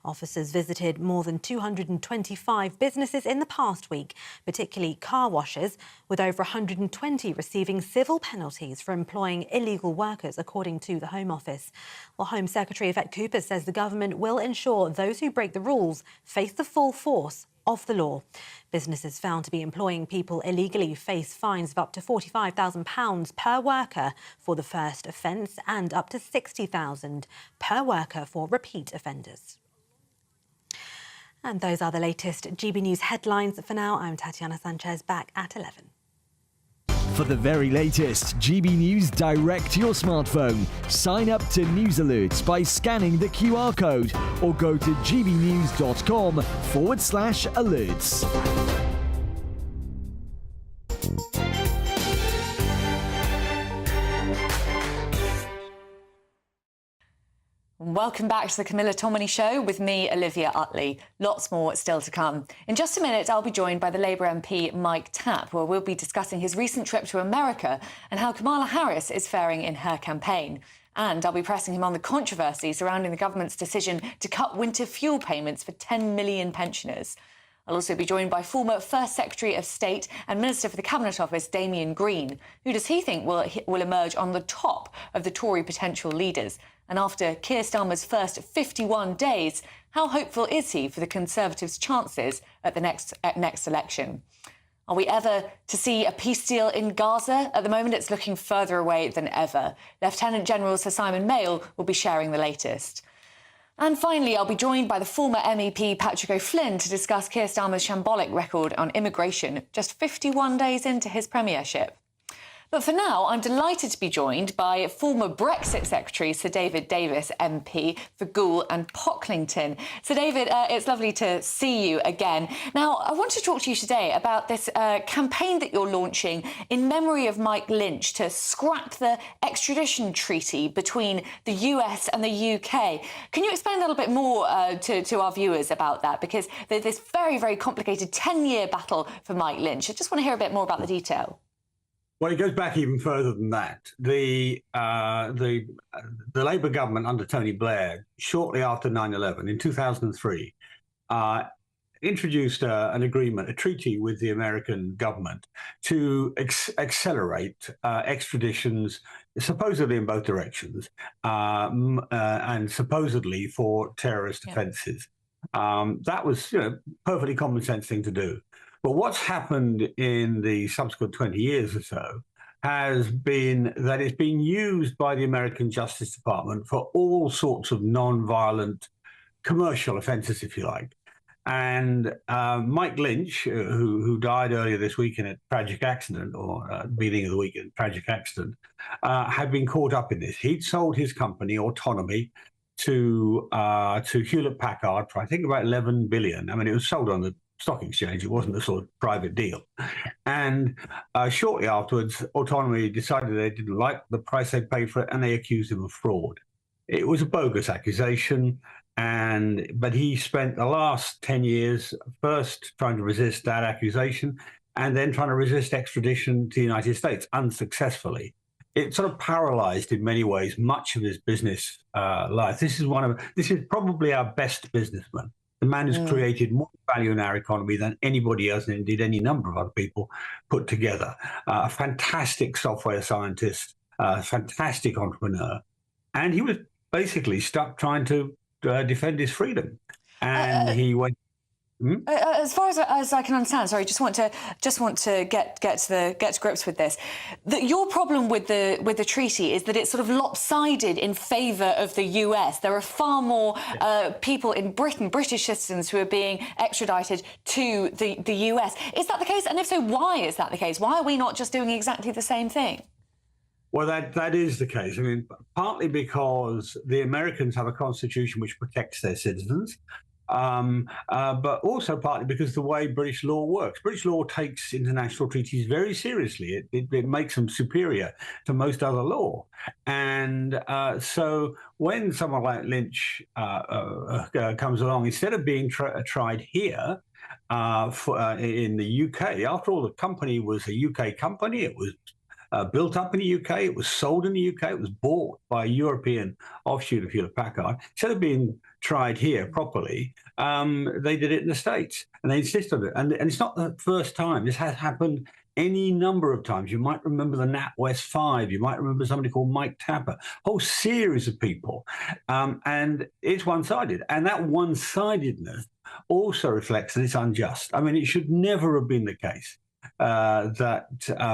Speaker 11: Officers visited more than 225 businesses in the past week, particularly car washes, with over 120 receiving civil penalties for employing illegal workers, according to the Home Office. Well, Home Secretary Yvette Cooper says the government will ensure those who break the rules face the full force of the law. Businesses found to be employing people illegally face fines of up to £45,000 per worker for the first offence and up to £60,000 per worker for repeat offenders. And those are the latest GB News headlines. For now, I'm Tatiana Sanchez, back at 11.
Speaker 6: For the very latest GB News direct to your smartphone, sign up to News Alerts by scanning the QR code or go to gbnews.com/alerts.
Speaker 7: Welcome back to the Camilla Tominey Show with me, Olivia Utley. Lots more still to come. In just a minute, I'll be joined by the Labour MP Mike Tapp, where we'll be discussing his recent trip to America and how Kamala Harris is faring in her campaign. And I'll be pressing him on the controversy surrounding the government's decision to cut winter fuel payments for 10 million pensioners. I'll also be joined by former First Secretary of State and Minister for the Cabinet Office, Damien Green. Who does he think will emerge on the top of the Tory potential leaders? And after Keir Starmer's first 51 days, how hopeful is he for the Conservatives' chances at the next election? Are we ever to see a peace deal in Gaza? At the moment, it's looking further away than ever. Lieutenant General Sir Simon Maile will be sharing the latest. And finally, I'll be joined by the former MEP Patrick O'Flynn to discuss Keir Starmer's shambolic record on immigration just 51 days into his premiership. But for now, I'm delighted to be joined by former Brexit Secretary Sir David Davis, MP for Goole and Pocklington. Sir David, it's lovely to see you again. Now, I want to talk to you today about this campaign that you're launching in memory of Mike Lynch to scrap the extradition treaty between the US and the UK. Can you explain a little bit more to our viewers about that? Because there's this very, very complicated 10-year battle for Mike Lynch. I just want to hear a bit more about the detail.
Speaker 9: Well, it goes back even further than that. The Labour government under Tony Blair, shortly after 9/11 in 2003, introduced an agreement, a treaty with the American government to accelerate extraditions, supposedly in both directions, and supposedly for terrorist offences. That was, perfectly common sense thing to do. But what's happened in the subsequent 20 years or so has been that it's been used by the American Justice Department for all sorts of non-violent commercial offences, if you like. And Mike Lynch, who died earlier this week in a tragic accident, or beginning of the week in a tragic accident, had been caught up in this. He'd sold his company, Autonomy, to Hewlett Packard for, I think, about $11 billion. I mean, it was sold on the stock exchange. It wasn't a sort of private deal. And shortly afterwards, Autonomy decided they didn't like the price they paid for it, and they accused him of fraud. It was a bogus accusation. But he spent the last 10 years first trying to resist that accusation and then trying to resist extradition to the United States unsuccessfully. It sort of paralyzed in many ways much of his business life. This is probably our best businessman. The man has created more value in our economy than anybody else, and indeed any number of other people put together. A fantastic software scientist, a fantastic entrepreneur. And he was basically stuck trying to defend his freedom, and he went.
Speaker 7: As far as I can understand, sorry, just want to get to grips with this. Your problem with the treaty is that it's sort of lopsided in favour of the US. There are far more people in Britain, British citizens, who are being extradited to the US. Is that the case? And if so, why is that the case? Why are we not just doing exactly the same thing?
Speaker 9: Well, that is the case. I mean, partly because the Americans have a constitution which protects their citizens, but also partly because the way British law works. British law takes international treaties very seriously. It makes them superior to most other law. And so when someone like Lynch comes along, instead of being tried here in the UK, after all, the company was a UK company. It was built up in the UK, it was sold in the UK, it was bought by a European offshoot of Hewlett Packard. Instead of being tried here properly, they did it in the States, and they insist on it. And it's not the first time. This has happened any number of times. You might remember the NatWest 5. You might remember somebody called Mike Tapper, a whole series of people. And it's one-sided. And that one-sidedness also reflects that it's unjust. I mean, it should never have been the case that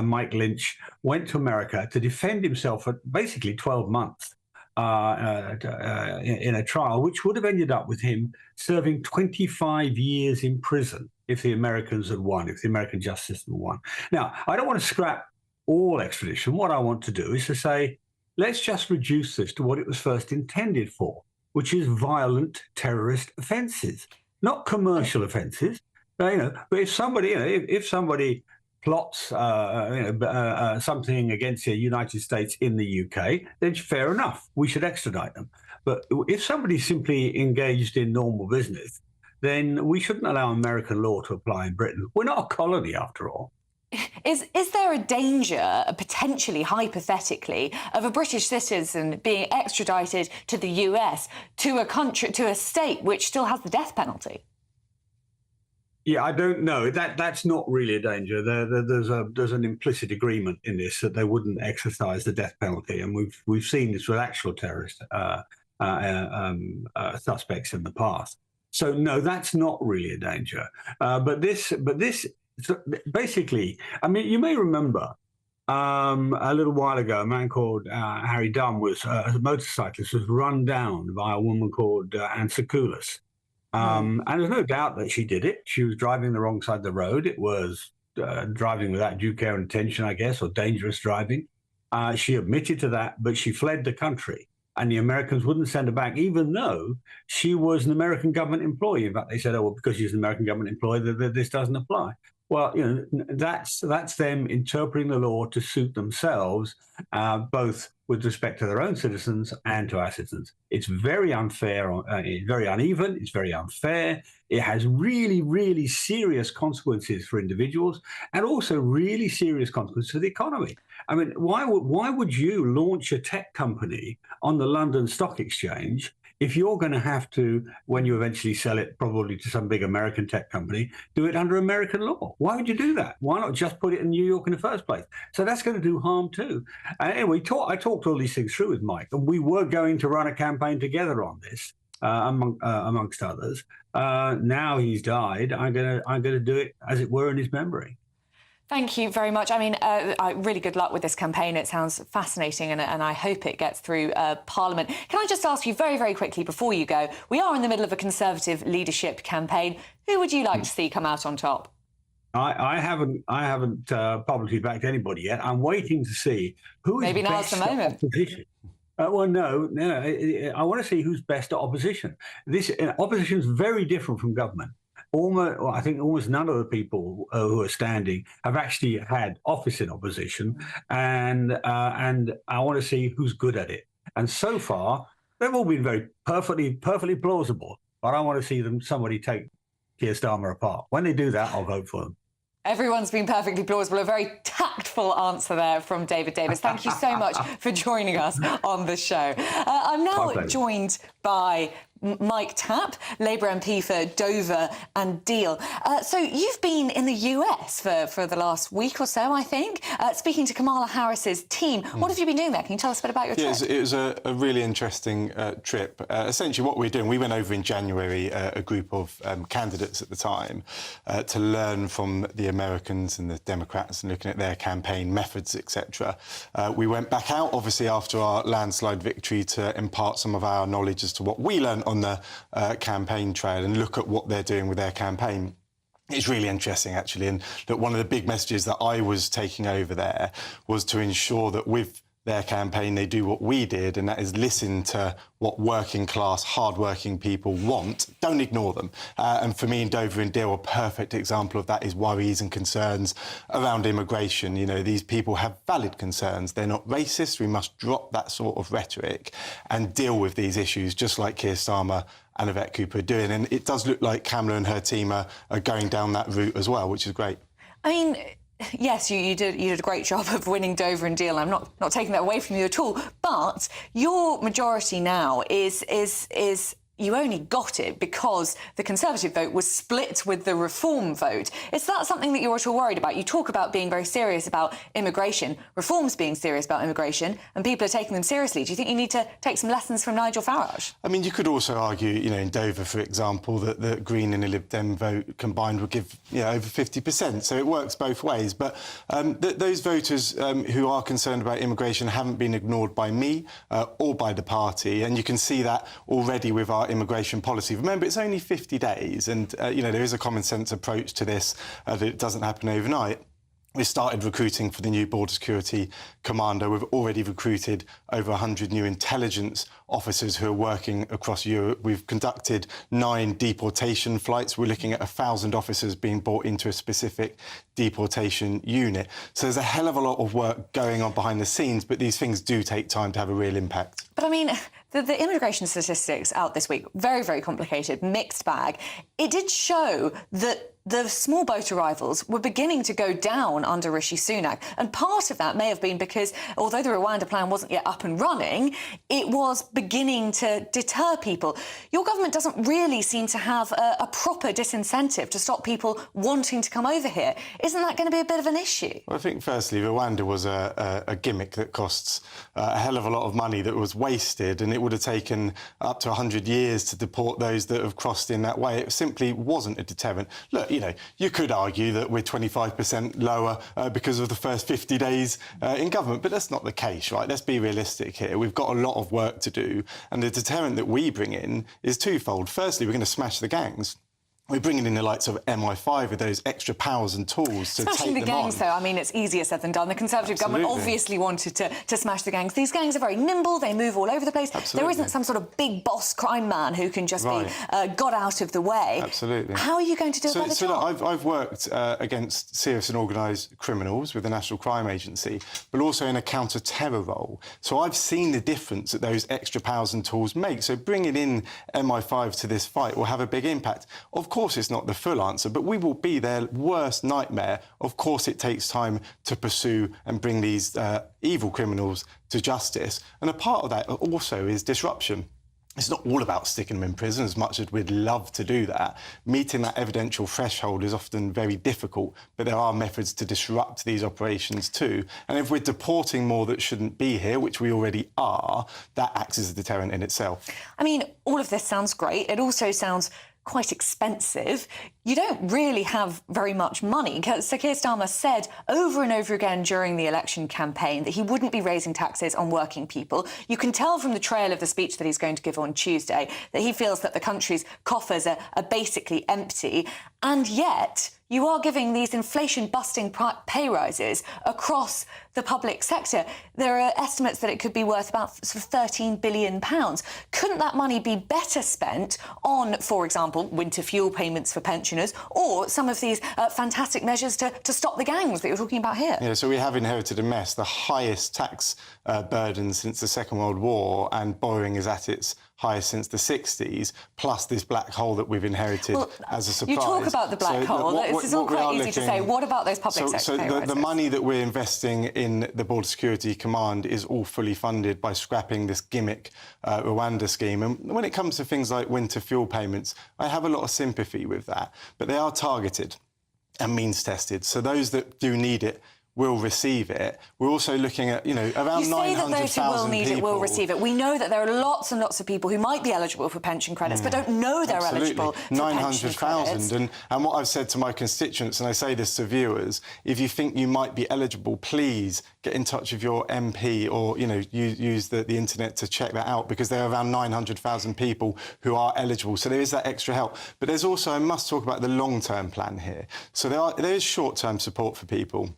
Speaker 9: Mike Lynch went to America to defend himself for basically 12 months in a trial, which would have ended up with him serving 25 years in prison if the Americans had won, if the American justice had won. Now, I don't want to scrap all extradition. What I want to do is to say, let's just reduce this to what it was first intended for, which is violent terrorist offences, not commercial offences. But if somebody plots something against the United States in the UK, then fair enough, we should extradite them. But if somebody's simply engaged in normal business, then we shouldn't allow American law to apply in Britain. We're not a colony, after all.
Speaker 7: Is there a danger, potentially, hypothetically, of a British citizen being extradited to the US, to a state which still has the death penalty?
Speaker 9: Yeah, I don't know. That's not really a danger. There's an implicit agreement in this that they wouldn't exercise the death penalty, and we've seen this with actual terrorist suspects in the past. So no, that's not really a danger. But this basically, I mean, you may remember a little while ago, a man called Harry Dunn a motorcyclist, was run down by a woman called Anne Sakoulas. And there's no doubt that she did it. She was driving the wrong side of the road. It was driving without due care and attention, I guess, or dangerous driving. She admitted to that, but she fled the country. And the Americans wouldn't send her back, even though she was an American government employee. In fact, they said, oh, well, because she's an American government employee, this doesn't apply. Well, that's them interpreting the law to suit themselves, both with respect to their own citizens and to our citizens. It's very unfair, it's very uneven, it's very unfair. It has really, really serious consequences for individuals and also really serious consequences for the economy. I mean, why would you launch a tech company on the London Stock Exchange if you're going to have to, when you eventually sell it probably to some big American tech company, do it under American law. Why would you do that? Why not just put it in New York in the first place? So that's going to do harm too. Anyway, I talked all these things through with Mike, and we were going to run a campaign together on this, amongst others. Now he's died. I'm gonna do it, as it were, in his memory.
Speaker 7: Thank you very much. I mean, really good luck with this campaign. It sounds fascinating, and I hope it gets through Parliament. Can I just ask you very, very quickly before you go, we are in the middle of a Conservative leadership campaign. Who would you like to see come out on top?
Speaker 9: I haven't publicly backed anybody yet. I'm waiting to see who is
Speaker 7: Maybe now's the moment.
Speaker 9: Opposition. Well, no. I want to see who's best at opposition. Opposition is very different from government. I think almost none of the people who are standing have actually had office in opposition, and I want to see who's good at it. And so far, they've all been very perfectly plausible. But I want to see somebody take Keir Starmer apart. When they do that, I'll vote for them.
Speaker 7: Everyone's been perfectly plausible. A very tactful answer there from David Davis. Thank you so much for joining us on the show. I'm now joined by Mike Tapp, Labour MP for Dover and Deal. So you've been in the US for the last week or so, I think, speaking to Kamala Harris's team. What have you been doing there? Can you tell us a bit about your trip?
Speaker 12: It was a really interesting trip. Essentially what we're doing, we went over in January, a group of candidates at the time, to learn from the Americans and the Democrats and looking at their campaign methods, etc. We went back out, obviously, after our landslide victory to impart some of our knowledge as to what we learned on the campaign trail and look at what they're doing with their campaign. It's really interesting, actually. And look, one of the big messages that I was taking over there was to ensure that with their campaign, they do what we did, and that is listen to what working class, hard-working people want. Don't ignore them. And for me, in Dover and Deal, a perfect example of that is worries and concerns around immigration. You know, these people have valid concerns. They're not racist. We must drop that sort of rhetoric and deal with these issues, just like Keir Starmer and Yvette Cooper are doing. And it does look like Camilla and her team are going down that route as well, which is great.
Speaker 7: I mean, yes, you did a great job of winning Dover and Deal. I'm not taking that away from you at all. But your majority now is you only got it because the Conservative vote was split with the Reform vote. Is that something that you're at all worried about? You talk about being very serious about immigration, Reform's being serious about immigration, and people are taking them seriously. Do you think you need to take some lessons from Nigel Farage?
Speaker 12: I mean, you could also argue, you know, in Dover, for example, that the Green and the Lib Dem vote combined would give, you know, over 50%. So it works both ways. But those voters who are concerned about immigration haven't been ignored by me or by the party. And you can see that already with our immigration policy. Remember, it's only 50 days, and you know, there is a common sense approach to this, that it doesn't happen overnight. We started recruiting for the new border security commander. We've already recruited over 100 new intelligence officers who are working across Europe. We've conducted 9 deportation flights. We're looking at 1,000 officers being brought into a specific deportation unit. So there's a hell of a lot of work going on behind the scenes, but these things do take time to have a real impact.
Speaker 7: But I mean, the immigration statistics out this week, very, very complicated, mixed bag. It did show that the small boat arrivals were beginning to go down under Rishi Sunak. And part of that may have been because, although the Rwanda plan wasn't yet up and running, it was beginning to deter people. Your government doesn't really seem to have a proper disincentive to stop people wanting to come over here. Isn't that going to be a bit of an issue?
Speaker 12: Well, I think, firstly, Rwanda was a gimmick that costs a hell of a lot of money that was wasted, and it would have taken up to 100 years to deport those that have crossed in that way. It simply wasn't a deterrent. Look, you know, you could argue that we're 25% lower because of the first 50 days in government, but that's not the case, right? Let's be realistic here. We've got a lot of work to do, and the deterrent that we bring in is twofold. Firstly, we're going to smash the gangs. We're bringing in the likes of MI5 with those extra powers and tools to
Speaker 7: Smashing
Speaker 12: take
Speaker 7: the
Speaker 12: them
Speaker 7: gangs,
Speaker 12: on.
Speaker 7: though, I mean, it's easier said than done. The Conservative government obviously wanted to smash the gangs. These gangs are very nimble, they move all over the place. There isn't some sort of big boss crime man who can just be got out of the way.
Speaker 12: Absolutely.
Speaker 7: How are you going to do a better job?
Speaker 12: Look, I've worked against serious and organised criminals with the National Crime Agency, but also in a counter-terror role. So I've seen the difference that those extra powers and tools make. So bringing in MI5 to this fight will have a big impact. Of course, it's not the full answer, but we will be their worst nightmare. Of course, it takes time to pursue and bring these evil criminals to justice. And a part of that also is disruption. It's not all about sticking them in prison, as much as we'd love to do that. Meeting that evidential threshold is often very difficult, but there are methods to disrupt these operations too. And if we're deporting more that shouldn't be here, which we already are, that acts as a deterrent in itself.
Speaker 7: I mean, all of this sounds great. It also sounds quite expensive. You don't really have very much money. So Keir Starmer said over and over again during the election campaign that he wouldn't be raising taxes on working people. You can tell from the trail of the speech that he's going to give on Tuesday that he feels that the country's coffers are basically empty. And yet you are giving these inflation-busting pay rises across the public sector. There are estimates that it could be worth about sort of £13 billion. Couldn't that money be better spent on, for example, winter fuel payments for pensioners or some of these fantastic measures to stop the gangs that you're talking about here?
Speaker 12: Yeah, so we have inherited a mess, the highest tax burden since the Second World War, and borrowing is at its highest since the 60s, plus this black hole that we've inherited as a surprise.
Speaker 7: You talk about the black hole. This is all quite easy to say. What about those public sector pay rises?
Speaker 12: The money that we're investing in the Border Security Command is all fully funded by scrapping this gimmick Rwanda scheme. And when it comes to things like winter fuel payments, I have a lot of sympathy with that. But they are targeted and means tested. So those that do need it will receive it. We're also looking at, around 900,000 people. You say that those who will need it will receive it.
Speaker 7: We know that there are lots and lots of people who might be eligible for pension credits but don't know they're eligible for pension credits.
Speaker 12: 900,000. And what I've said to my constituents, and I say this to viewers, if you think you might be eligible, please get in touch with your MP or, use the internet to check that out, because there are around 900,000 people who are eligible. So there is that extra help. But there's also, I must talk about the long-term plan here. So there is short-term support for people.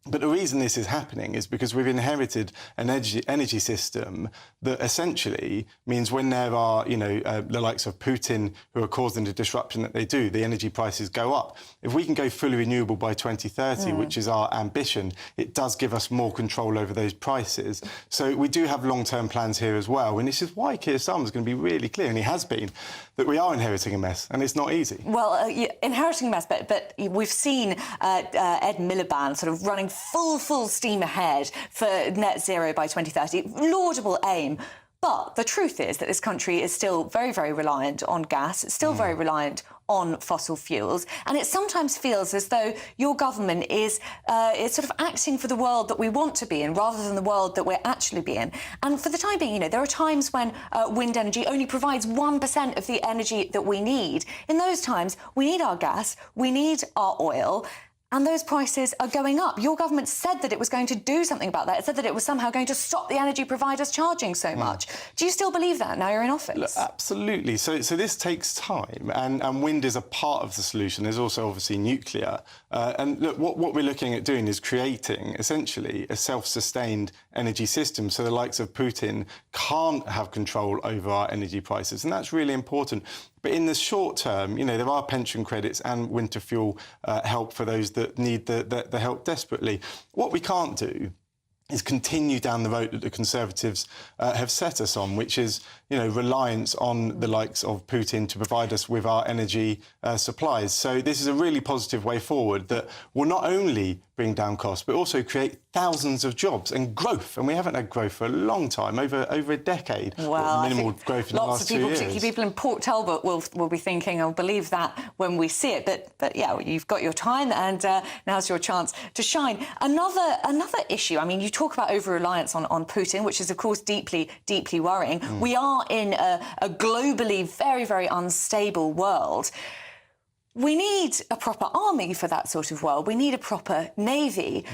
Speaker 12: But the reason this is happening is because we've inherited an energy system that essentially means when there are, the likes of Putin who are causing the disruption that they do, the energy prices go up. If we can go fully renewable by 2030, which is our ambition, it does give us more control over those prices. So we do have long-term plans here as well. And this is why Keir Starmer is going to be really clear, and he has been, that we are inheriting a mess, and it's not easy.
Speaker 7: Well, inheriting a mess, but we've seen Ed Miliband sort of running full steam ahead for net zero by 2030. Laudable aim. But the truth is that this country is still very, very reliant on gas. It's still very reliant on fossil fuels. And it sometimes feels as though your government is sort of acting for the world that we want to be in rather than the world that we're actually be in. And for the time being, there are times when wind energy only provides 1% of the energy that we need. In those times, we need our gas, we need our oil, and those prices are going up. Your government said that it was going to do something about that. It said that it was somehow going to stop the energy providers charging so much. Do you still believe that now you're in office?
Speaker 12: Look, absolutely. So this takes time, and wind is a part of the solution. There's also obviously nuclear. And look, what we're looking at doing is creating essentially a self-sustained energy system, so the likes of Putin can't have control over our energy prices, and that's really important. But in the short term, there are pension credits and winter fuel help for those that need the help desperately. What we can't do is continue down the road that the Conservatives have set us on, which is, reliance on the likes of Putin to provide us with our energy supplies. So this is a really positive way forward that will not only bring down costs, but also create thousands of jobs and growth. And we haven't had growth for a long time, over a decade.
Speaker 7: Well,
Speaker 12: minimal growth in the last 2 years.
Speaker 7: Lots of people, particularly people in Port Talbot, will be thinking, I'll believe that when we see it. But yeah, you've got your time, and now's your chance to shine. Another issue, you talk about over-reliance on Putin, which is, of course, deeply, deeply worrying. We are in a globally very, very unstable world. We need a proper army for that sort of world. We need a proper navy.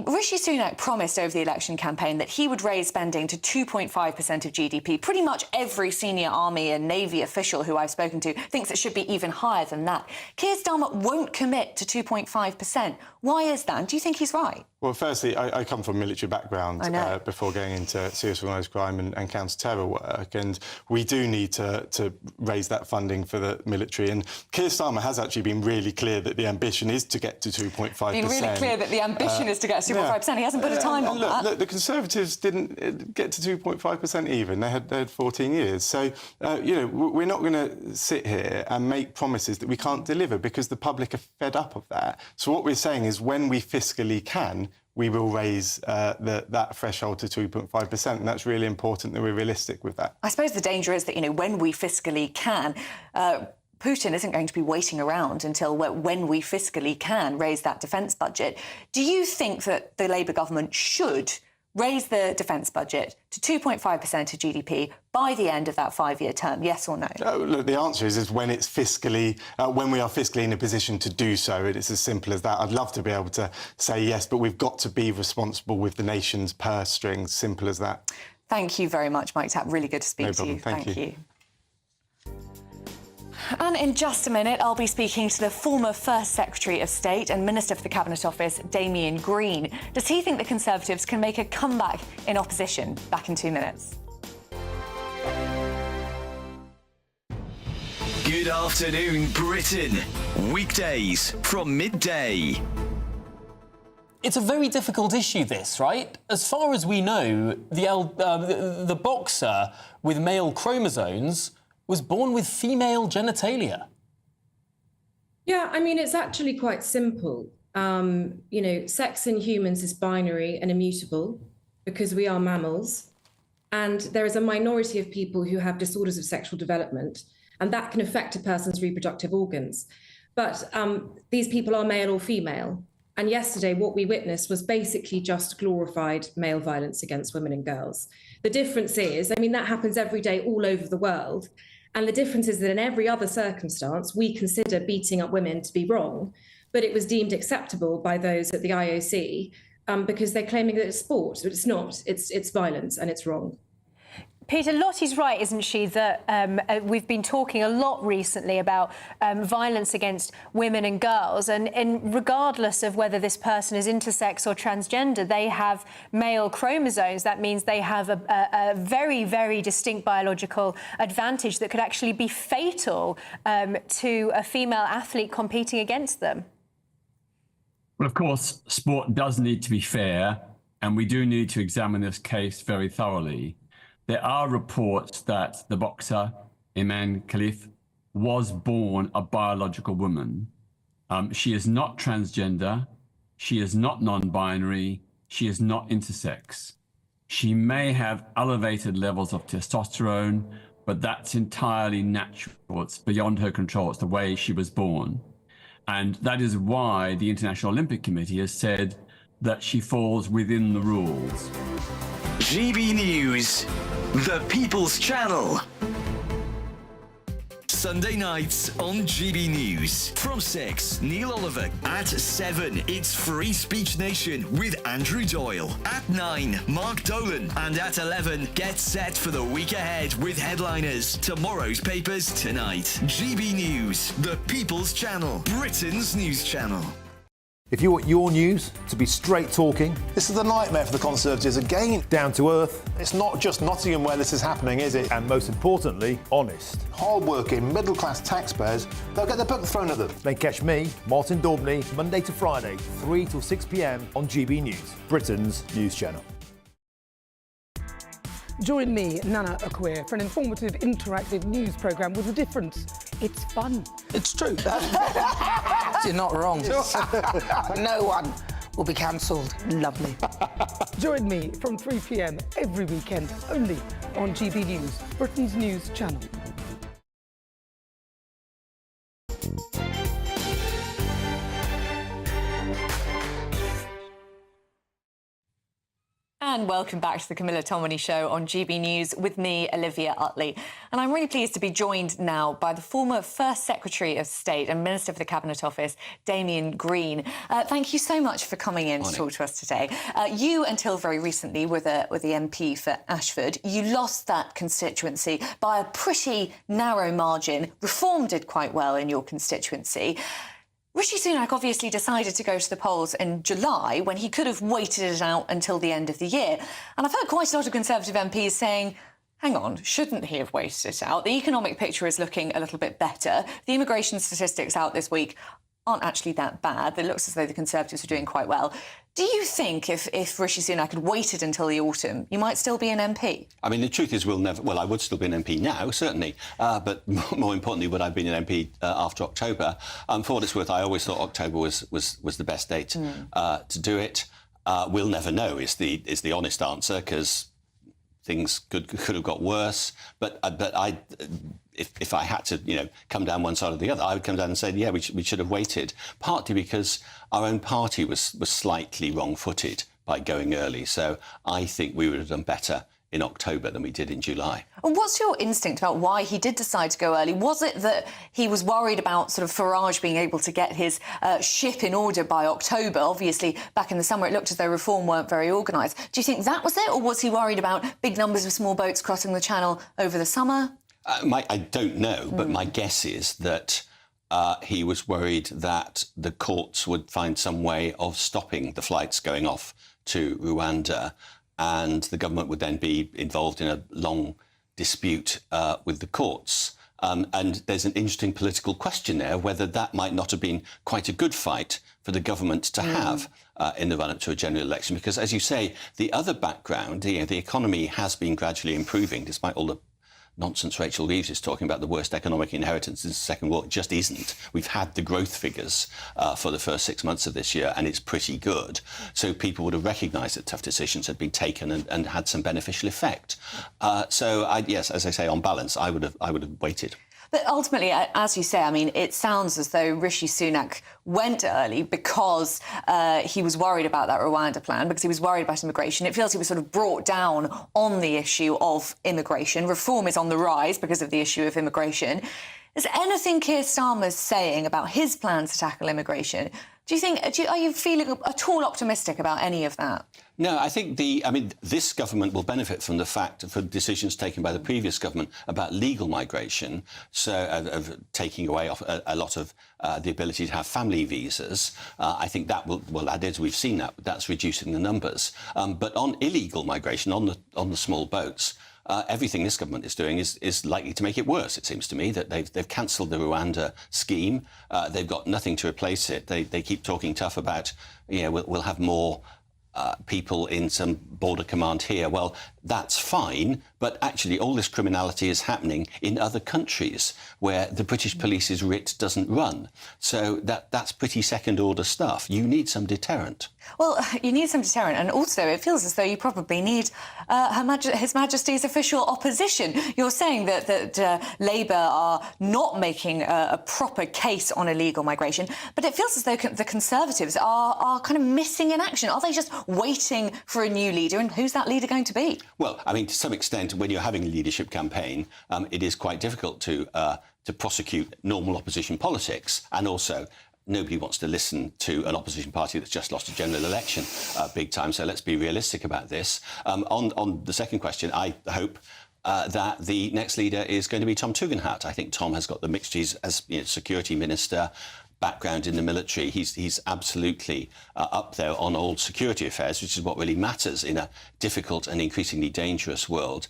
Speaker 7: Rishi Sunak promised over the election campaign that he would raise spending to 2.5% of GDP. Pretty much every senior army and navy official who I've spoken to thinks it should be even higher than that. Keir Starmer won't commit to 2.5%. Why is that? And do you think he's right?
Speaker 12: Well, firstly, I come from a military background before going into serious organised crime and counter-terror work, and we do need to raise that funding for the military. And Keir Starmer has actually been really clear that the ambition is to get to 2.5%.
Speaker 7: Been really clear that the ambition is to get to 2.5%. He hasn't put a time on that.
Speaker 12: Look, the Conservatives didn't get to 2.5% even. They had 14 years. So, we're not going to sit here and make promises that we can't deliver because the public are fed up of that. So what we're saying is when we fiscally can, we will raise that threshold to 2.5%, and that's really important that we're realistic with that.
Speaker 7: I suppose the danger is that, when we fiscally can, Putin isn't going to be waiting around until when we fiscally can raise that defence budget. Do you think that the Labour government should raise the defence budget to 2.5% of GDP by the end of that 5-year term, yes or no?
Speaker 12: Look, the answer is when it's fiscally, when we are fiscally in a position to do so. It's as simple as that. I'd love to be able to say yes, but we've got to be responsible with the nation's purse strings. Simple as that.
Speaker 7: Thank you very much, Mike Tapp. Really good to speak to you.
Speaker 12: Thank you.
Speaker 7: And in just a minute, I'll be speaking to the former First Secretary of State and Minister for the Cabinet Office, Damien Green. Does he think the Conservatives can make a comeback in opposition? Back in 2 minutes.
Speaker 6: Good afternoon, Britain. Weekdays from midday.
Speaker 23: It's a very difficult issue, this, right? As far as we know, the boxer with male chromosomes was born with female genitalia.
Speaker 15: Yeah, I mean, it's actually quite simple. Sex in humans is binary and immutable because we are mammals. And there is a minority of people who have disorders of sexual development, and that can affect a person's reproductive organs. But these people are male or female. And yesterday, what we witnessed was basically just glorified male violence against women and girls. The difference is, that happens every day all over the world. And the difference is that in every other circumstance, we consider beating up women to be wrong, but it was deemed acceptable by those at the IOC because they're claiming that it's sport. But it's not. It's violence and it's wrong.
Speaker 1: Peter, Lottie's right, isn't she, that we've been talking a lot recently about violence against women and girls, and regardless of whether this person is intersex or transgender, they have male chromosomes. That means they have a very, very distinct biological advantage that could actually be fatal to a female athlete competing against them.
Speaker 2: Well, of course, sport does need to be fair, and we do need to examine this case very thoroughly. There are reports that the boxer, Iman Khalif, was born a biological woman. She is not transgender. She is not non-binary. She is not intersex. She may have elevated levels of testosterone, but that's entirely natural. It's beyond her control. It's the way she was born. And that is why the International Olympic Committee has said that she falls within the rules.
Speaker 6: GB News, the People's Channel. Sunday nights on GB News. From 6, Neil Oliver. At 7, it's Free Speech Nation with Andrew Doyle. At 9, Mark Dolan. And at 11, get set for the week ahead with headliners. Tomorrow's papers tonight. GB News, the People's Channel. Britain's news channel.
Speaker 21: If you want your news to be straight talking...
Speaker 22: This is a nightmare for the Conservatives again.
Speaker 21: Down to earth.
Speaker 22: It's not just Nottingham where this is happening, is it?
Speaker 21: And most importantly, honest.
Speaker 22: Hard-working, middle-class taxpayers, they'll get the book thrown at them.
Speaker 21: Then catch me, Martin Daubney, Monday to Friday, 3 till 6 p.m. on GB News, Britain's news channel.
Speaker 16: Join me, Nana Akwe, for an informative, interactive news programme with a difference. It's fun.
Speaker 17: It's true. You're not wrong. No one will be cancelled. Lovely.
Speaker 16: Join me from 3 p.m. every weekend, only on GB News, Britain's news channel.
Speaker 7: And welcome back to the Camilla Tominey Show on GB News with me, Olivia Utley. And I'm really pleased to be joined now by the former First Secretary of State and Minister for the Cabinet Office, Damien Green. Thank you so much for coming in to talk to us today. You, until very recently, were the MP for Ashford. You lost that constituency by a pretty narrow margin. Reform did quite well in your constituency. Rishi Sunak obviously decided to go to the polls in July when he could have waited it out until the end of the year. And I've heard quite a lot of Conservative MPs saying, hang on, shouldn't he have waited it out? The economic picture is looking a little bit better. The immigration statistics out this week aren't actually that bad. It looks as though the Conservatives are doing quite well. Do you think if Rishi Sunak had waited until the autumn, you might still be an MP?
Speaker 8: I mean, the truth is I would still be an MP now, certainly. But more importantly, would I have been an MP after October? For what it's worth, I always thought October was the best date to do it. We'll never know is the honest answer, because things could have got worse. But if I had to, come down one side or the other, I would come down and say, yeah, we should have waited. Partly because our own party was slightly wrong-footed by going early. So I think we would have done better in October than we did in July.
Speaker 7: And what's your instinct about why he did decide to go early? Was it that he was worried about sort of Farage being able to get his ship in order by October? Obviously, back in the summer, it looked as though reform weren't very organised. Do you think that was it, or was he worried about big numbers of small boats crossing the Channel over the summer?
Speaker 8: I don't know, but my guess is that he was worried that the courts would find some way of stopping the flights going off to Rwanda, and the government would then be involved in a long dispute with the courts. And there's an interesting political question there, whether that might not have been quite a good fight for the government to have in the run-up to a general election. Because, as you say, the other background, the economy has been gradually improving, despite all the nonsense Rachel Reeves is talking about the worst economic inheritance since the Second War. It just isn't. We've had the growth figures for the first 6 months of this year, and it's pretty good. So people would have recognised that tough decisions had been taken and had some beneficial effect. Yes, as I say, on balance, I would have waited.
Speaker 7: But ultimately, as you say, I mean, it sounds as though Rishi Sunak went early because he was worried about that Rwanda plan, because he was worried about immigration. It feels he was sort of brought down on the issue of immigration. Reform is on the rise because of the issue of immigration. Is anything Keir Starmer's saying about his plans to tackle immigration? Are you feeling at all optimistic about any of that?
Speaker 8: No, I think this government will benefit from the fact for decisions taken by the previous government about legal migration, so of taking away a lot of the ability to have family visas. I think that will add, as we've seen that's reducing the numbers. But on illegal migration, on the small boats, everything this government is doing is likely to make it worse. It seems to me that they've cancelled the Rwanda scheme. They've got nothing to replace it. They keep talking tough about, we'll have more people in some border command here. Well, that's fine, but actually all this criminality is happening in other countries where the British police's writ doesn't run. So that's pretty second-order stuff. You need some deterrent.
Speaker 7: Well, you need some deterrent, and also it feels as though you probably need His Majesty's official opposition. You're saying that Labour are not making a proper case on illegal migration, but it feels as though the Conservatives are kind of missing in action. Are they just waiting for a new leader, and who's that leader going to be?
Speaker 8: Well, I mean, to some extent, when you're having a leadership campaign, it is quite difficult to prosecute normal opposition politics, and also nobody wants to listen to an opposition party that's just lost a general election big time. So let's be realistic about this. On the second question, I hope that the next leader is going to be Tom Tugendhat. I think Tom has got the mixtures as security minister, background in the military. He's absolutely up there on all security affairs, which is what really matters in a difficult and increasingly dangerous world.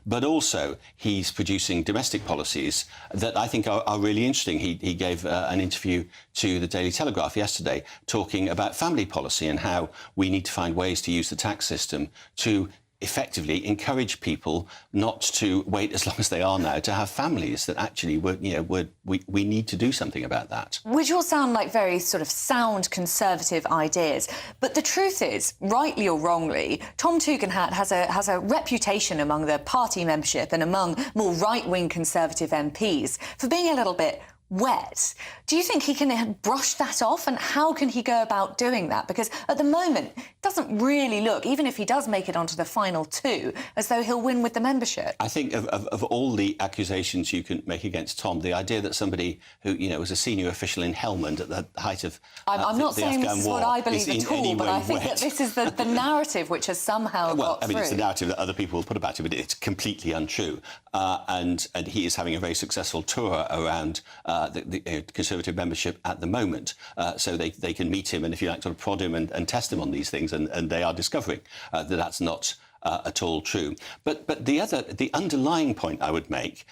Speaker 8: But also, he's producing domestic policies that I think are really interesting. He gave an interview to the Daily Telegraph yesterday talking about family policy and how we need to find ways to use the tax system to effectively encourage people not to wait as long as they are now to have families, that actually we need to do something about that.
Speaker 7: Which all sound like very sort of sound Conservative ideas. But the truth is, rightly or wrongly, Tom Tugendhat has a reputation among the party membership and among more right-wing Conservative MPs for being a little bit wet. Do you think he can brush that off, and how can he go about doing that? Because at the moment, it doesn't really look, even if he does make it onto the final two, as though he'll win with the membership.
Speaker 8: I think of all the accusations you can make against Tom, the idea that somebody who, was a senior official in Helmand at the height of
Speaker 7: I'm not saying this is what I believe at all, but I think
Speaker 8: wet.
Speaker 7: that this is the narrative which has somehow got through.
Speaker 8: It's the narrative that other people will put about it, but it's completely untrue. And he is having a very successful tour around the Conservative membership at the moment, so they can meet him and, if you like, sort of prod him and test him on these things, and they are discovering that that's not at all true. But the underlying point I would make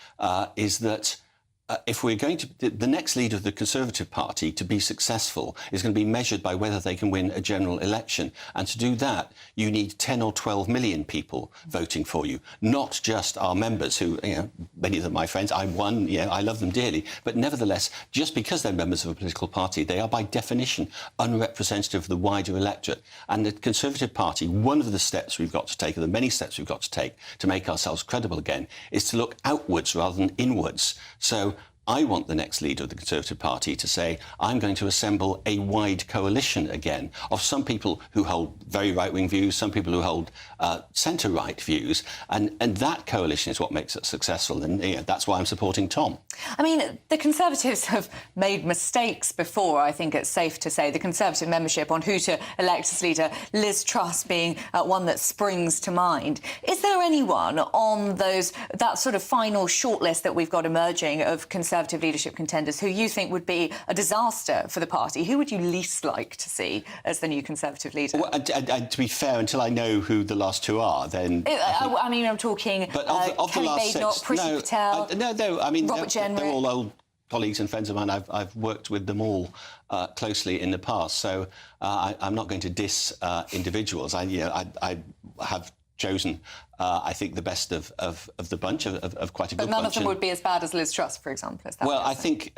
Speaker 8: is that if we're going to, the next leader of the Conservative Party to be successful is going to be measured by whether they can win a general election. And to do that, you need 10 or 12 million people voting for you, not just our members who, many of them my friends, I'm one, I love them dearly. But nevertheless, just because they're members of a political party, they are by definition unrepresentative of the wider electorate. And the Conservative Party, one of the steps we've got to take, or the many steps we've got to take to make ourselves credible again, is to look outwards rather than inwards. So I want the next leader of the Conservative Party to say, I'm going to assemble a wide coalition again of some people who hold very right-wing views, some people who hold centre-right views, and that coalition is what makes it successful, and that's why I'm supporting Tom.
Speaker 7: I mean, the Conservatives have made mistakes before, I think it's safe to say. The Conservative membership on who to elect as leader, Liz Truss being one that springs to mind. Is there anyone on that sort of final shortlist that we've got emerging of Conservative leadership contenders who you think would be a disaster for the party? Who would you least like to see as the new Conservative leader?
Speaker 8: Well, to be fair, until I know who the last two are, then...
Speaker 7: I mean, I'm talking Kelly Badenoch, Priti Patel, Robert Jenrick.
Speaker 8: They're all old colleagues and friends of mine. I've worked with them all closely in the past, so I'm not going to diss individuals. I have chosen, I think, the best of the bunch, of quite a good bunch.
Speaker 7: But none of them would be as bad as Liz Truss, for example.
Speaker 8: I think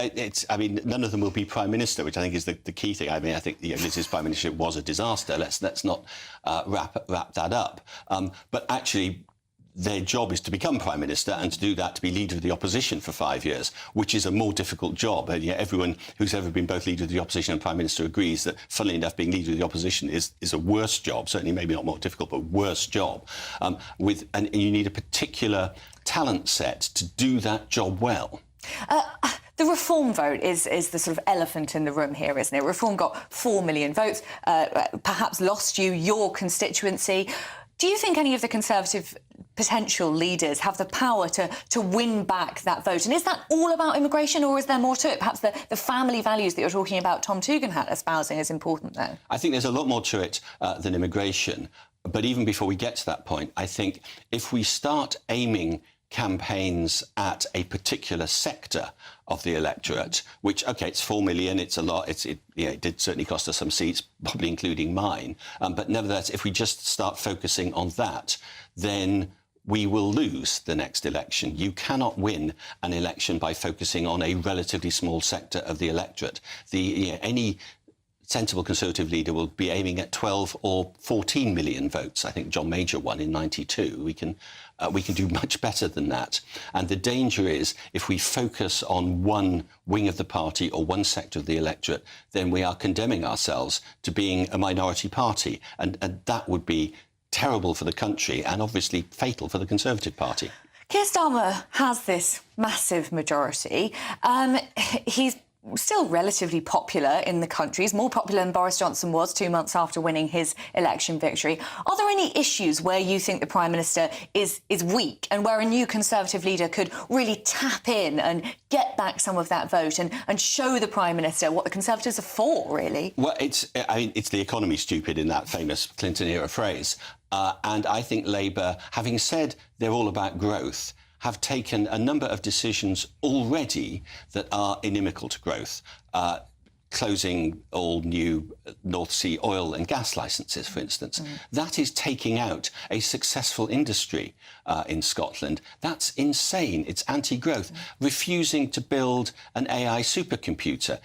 Speaker 8: none of them will be Prime Minister, which I think is the key thing. I mean, I think Liz's Prime Ministership was a disaster. Let's not wrap that up. But actually, their job is to become Prime Minister, and to do that, to be Leader of the Opposition for 5 years, which is a more difficult job. Everyone who's ever been both Leader of the Opposition and Prime Minister agrees that, funnily enough, being Leader of the Opposition is a worse job, certainly maybe not more difficult, but worse job. And you need a particular talent set to do that job well.
Speaker 7: The Reform vote is the sort of elephant in the room here, isn't it? Reform got 4 million votes, perhaps lost you your constituency. Do you think any of the Conservative potential leaders have the power to win back that vote? And is that all about immigration, or is there more to it? Perhaps the family values that you're talking about Tom Tugendhat espousing is important, though.
Speaker 8: I think there's a lot more to it than immigration. But even before we get to that point, I think if we start aiming campaigns at a particular sector of the electorate, which, OK, it's 4 million, it's a lot, it did certainly cost us some seats, probably including mine. But nevertheless, if we just start focusing on that, then we will lose the next election. You cannot win an election by focusing on a relatively small sector of the electorate. Any sensible Conservative leader will be aiming at 12 or 14 million votes. I think John Major won in '92. We can do much better than that. And the danger is, if we focus on one wing of the party or one sector of the electorate, then we are condemning ourselves to being a minority party. And that would be terrible for the country and obviously fatal for the Conservative Party.
Speaker 7: Keir Starmer has this massive majority. He's still relatively popular in the country. He's more popular than Boris Johnson was 2 months after winning his election victory. Are there any issues where you think the Prime Minister is weak and where a new Conservative leader could really tap in and get back some of that vote and show the Prime Minister what the Conservatives are for, really?
Speaker 8: Well, it's the economy, stupid, in that famous Clinton-era phrase. And I think Labour, having said they're all about growth, have taken a number of decisions already that are inimical to growth. Closing all new North Sea oil and gas licences, for instance. That is taking out a successful industry in Scotland. That's insane. It's anti-growth. Refusing to build an AI supercomputer.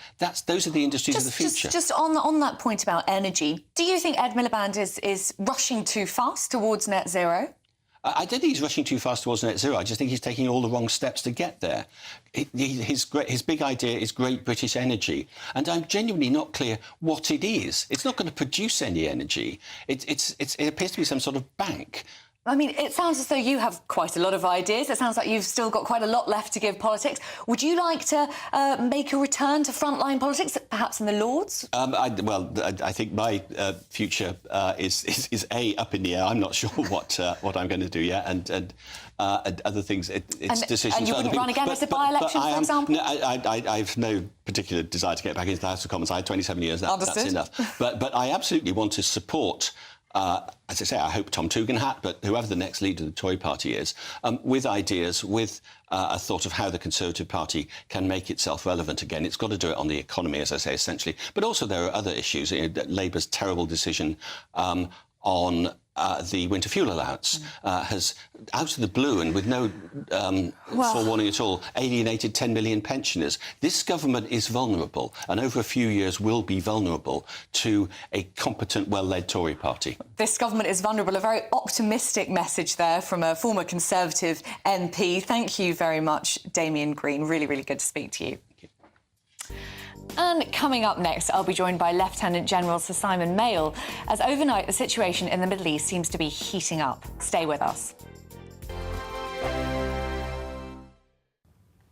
Speaker 8: Those are the industries of the future.
Speaker 7: Just on that point about energy, do you think Ed Miliband is rushing too fast towards net zero?
Speaker 8: I don't think he's rushing too fast towards net zero. I just think he's taking all the wrong steps to get there. His big idea is Great British Energy, and I'm genuinely not clear what it is. It's not going to produce any energy. It appears to be some sort of bank.
Speaker 7: I mean, it sounds as though you have quite a lot of ideas. It sounds like you've still got quite a lot left to give politics. Would you like to make a return to frontline politics, perhaps in the Lords?
Speaker 8: I think my future is up in the air. I'm not sure what I'm going to do yet, and other things. It's decisions.
Speaker 7: And you wouldn't run again as a by-election, for example?
Speaker 8: No, I have no particular desire to get back into the House of Commons. I had 27 years. That's enough. But I absolutely want to support as I say, I hope Tom Tugendhat, but whoever the next leader of the Tory party is, with ideas, with a thought of how the Conservative Party can make itself relevant again. It's got to do it on the economy, as I say, essentially. But also there are other issues. Labour's terrible decision on the winter fuel allowance has, out of the blue and with no forewarning at all, alienated 10 million pensioners. This government is vulnerable, and over a few years will be vulnerable to a competent, well-led Tory party.
Speaker 7: This government is vulnerable. A very optimistic message there from a former Conservative MP. Thank you very much, Damian Green. Really, really good to speak to you. And coming up next, I'll be joined by Lieutenant General Sir Simon Mail, as overnight the situation in the Middle East seems to be heating up. Stay with us.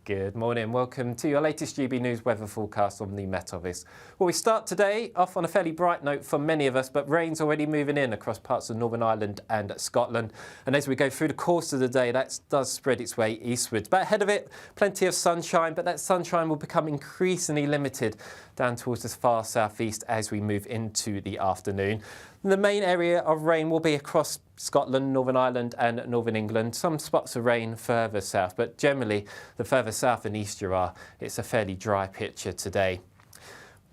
Speaker 13: Good morning. Welcome to your latest GB News weather forecast on the Met Office. Well, we start today off on a fairly bright note for many of us, but rain's already moving in across parts of Northern Ireland and Scotland. And as we go through the course of the day, that does spread its way eastwards. But ahead of it, plenty of sunshine, but that sunshine will become increasingly limited down towards the far southeast as we move into the afternoon. The main area of rain will be across Scotland, Northern Ireland and Northern England. Some spots of rain further south, but generally the further south and east you are, it's a fairly dry picture today.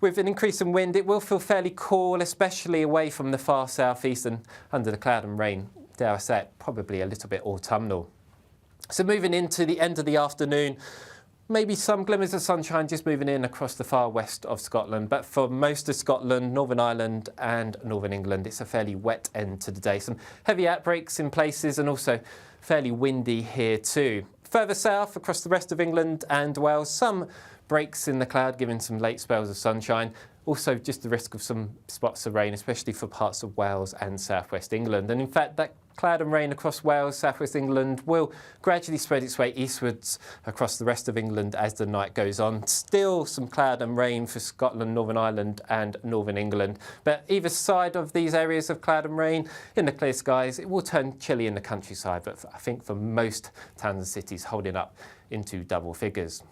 Speaker 13: With an increase in wind, it will feel fairly cool, especially away from the far southeast and under the cloud and rain, dare I say it, probably a little bit autumnal. So moving into the end of the afternoon, maybe some glimmers of sunshine just moving in across the far west of Scotland, but for most of Scotland, Northern Ireland and Northern England, it's a fairly wet end to the day. Some heavy outbreaks in places and also fairly windy here too. Further south, across the rest of England and Wales, some breaks in the cloud, giving some late spells of sunshine. Also just the risk of some spots of rain, especially for parts of Wales and southwest England. And in fact, that cloud and rain across Wales, southwest England will gradually spread its way eastwards across the rest of England as the night goes on. Still some cloud and rain for Scotland, Northern Ireland and Northern England. But either side of these areas of cloud and rain, in the clear skies, it will turn chilly in the countryside. But I think for most towns and cities, holding up into double figures.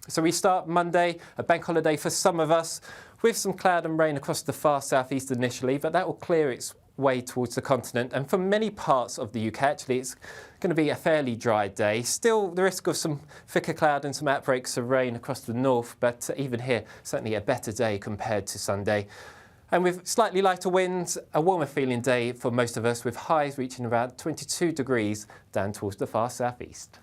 Speaker 13: So we start Monday, a bank holiday for some of us, with some cloud and rain across the far southeast initially, but that will clear its way towards the continent. And for many parts of the UK, actually, it's going to be a fairly dry day. Still the risk of some thicker cloud and some outbreaks of rain across the north, but even here, certainly a better day compared to Sunday. And with slightly lighter winds, a warmer feeling day for most of us, with highs reaching around 22 degrees down towards the far southeast.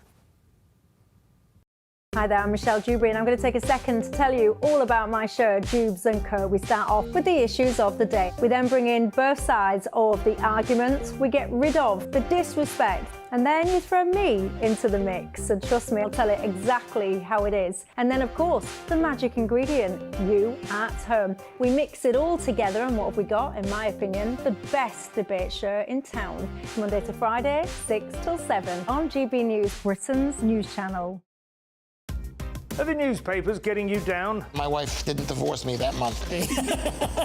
Speaker 10: Hi there, I'm Michelle Dewberry, and I'm going to take a second to tell you all about my show, Dubes & Co. We start off with the issues of the day. We then bring in both sides of the arguments. We get rid of the disrespect. And then you throw me into the mix. And trust me, I'll tell it exactly how it is. And then, of course, the magic ingredient, you at home. We mix it all together, and what have we got? In my opinion, the best debate show in town. Monday to Friday, 6 till 7 on GB News, Britain's news channel.
Speaker 14: Are the newspapers getting you down?
Speaker 17: My wife didn't divorce me that month.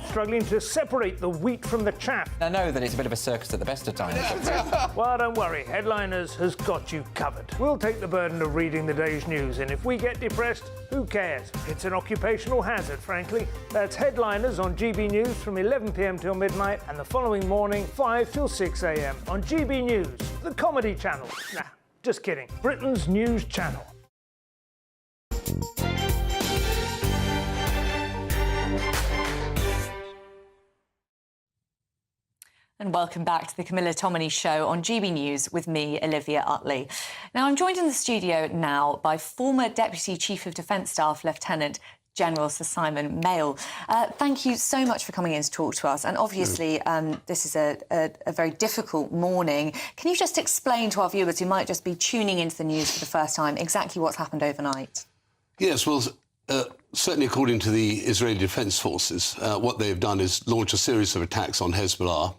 Speaker 14: Struggling to separate the wheat from the chaff?
Speaker 18: I know that it's a bit of a circus at the best of times.
Speaker 14: Well, don't worry, Headliners has got you covered. We'll take the burden of reading the day's news, and if we get depressed, who cares? It's an occupational hazard, frankly. That's Headliners on GB News from 11 p.m. till midnight, and the following morning, 5 till 6 a.m. on GB News, the comedy channel. Nah, just kidding. Britain's news channel.
Speaker 7: And welcome back to the Camilla Tominey Show on GB News with me, Olivia Utley. Now, I'm joined in the studio now by former Deputy Chief of Defence Staff Lieutenant General Sir Simon Mail. Thank you so much for coming in to talk to us. And obviously, this is a very difficult morning. Can you just explain to our viewers who might just be tuning into the news for the first time exactly what's happened overnight?
Speaker 19: Yes, well, certainly according to the Israeli Defence Forces, what they've done is launch a series of attacks on Hezbollah,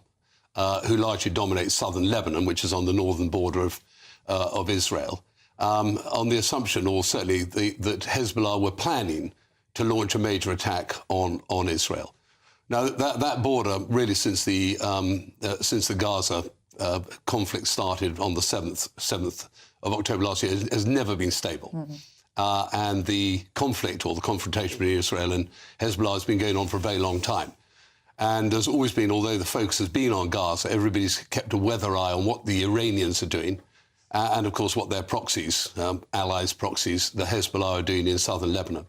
Speaker 19: who largely dominate southern Lebanon, which is on the northern border of Israel, on the assumption, or certainly that Hezbollah were planning to launch a major attack on Israel. Now, that border, really since the Gaza conflict started on the 7th of October last year, has never been stable. Mm-hmm. And the conflict or the confrontation between Israel and Hezbollah has been going on for a very long time. And there's always been, although the focus has been on Gaza, everybody's kept a weather eye on what the Iranians are doing and, of course, what their proxies, allies' proxies, the Hezbollah are doing in southern Lebanon.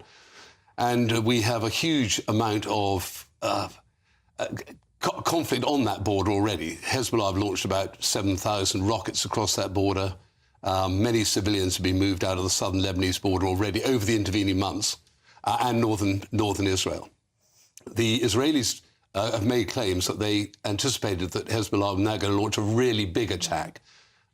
Speaker 19: And we have a huge amount of conflict on that border already. Hezbollah have launched about 7,000 rockets across that border. Many civilians have been moved out of the southern Lebanese border already over the intervening months, and northern Israel. The Israelis have made claims that they anticipated that Hezbollah were now going to launch a really big attack.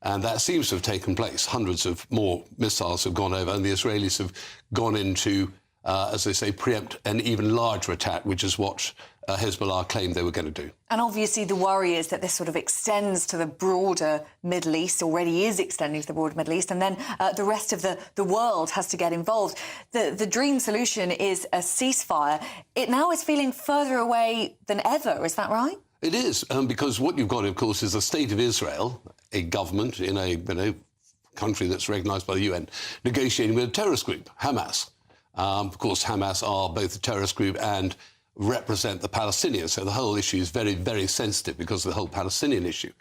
Speaker 19: And that seems to have taken place. Hundreds of more missiles have gone over, and the Israelis have gone into, as they say, preempt an even larger attack, which is what Hezbollah claimed they were going to do.
Speaker 7: And obviously the worry is that this sort of extends to the broader Middle East, already is extending to the broader Middle East, and then the rest of the world has to get involved. The dream solution is a ceasefire. It now is feeling further away than ever, is that right?
Speaker 19: It is, because what you've got, of course, is the state of Israel, a government in a country that's recognised by the UN, negotiating with a terrorist group, Hamas. Of course, Hamas are both a terrorist group and represent the Palestinians. So the whole issue is very, very sensitive because of the whole Palestinian issue.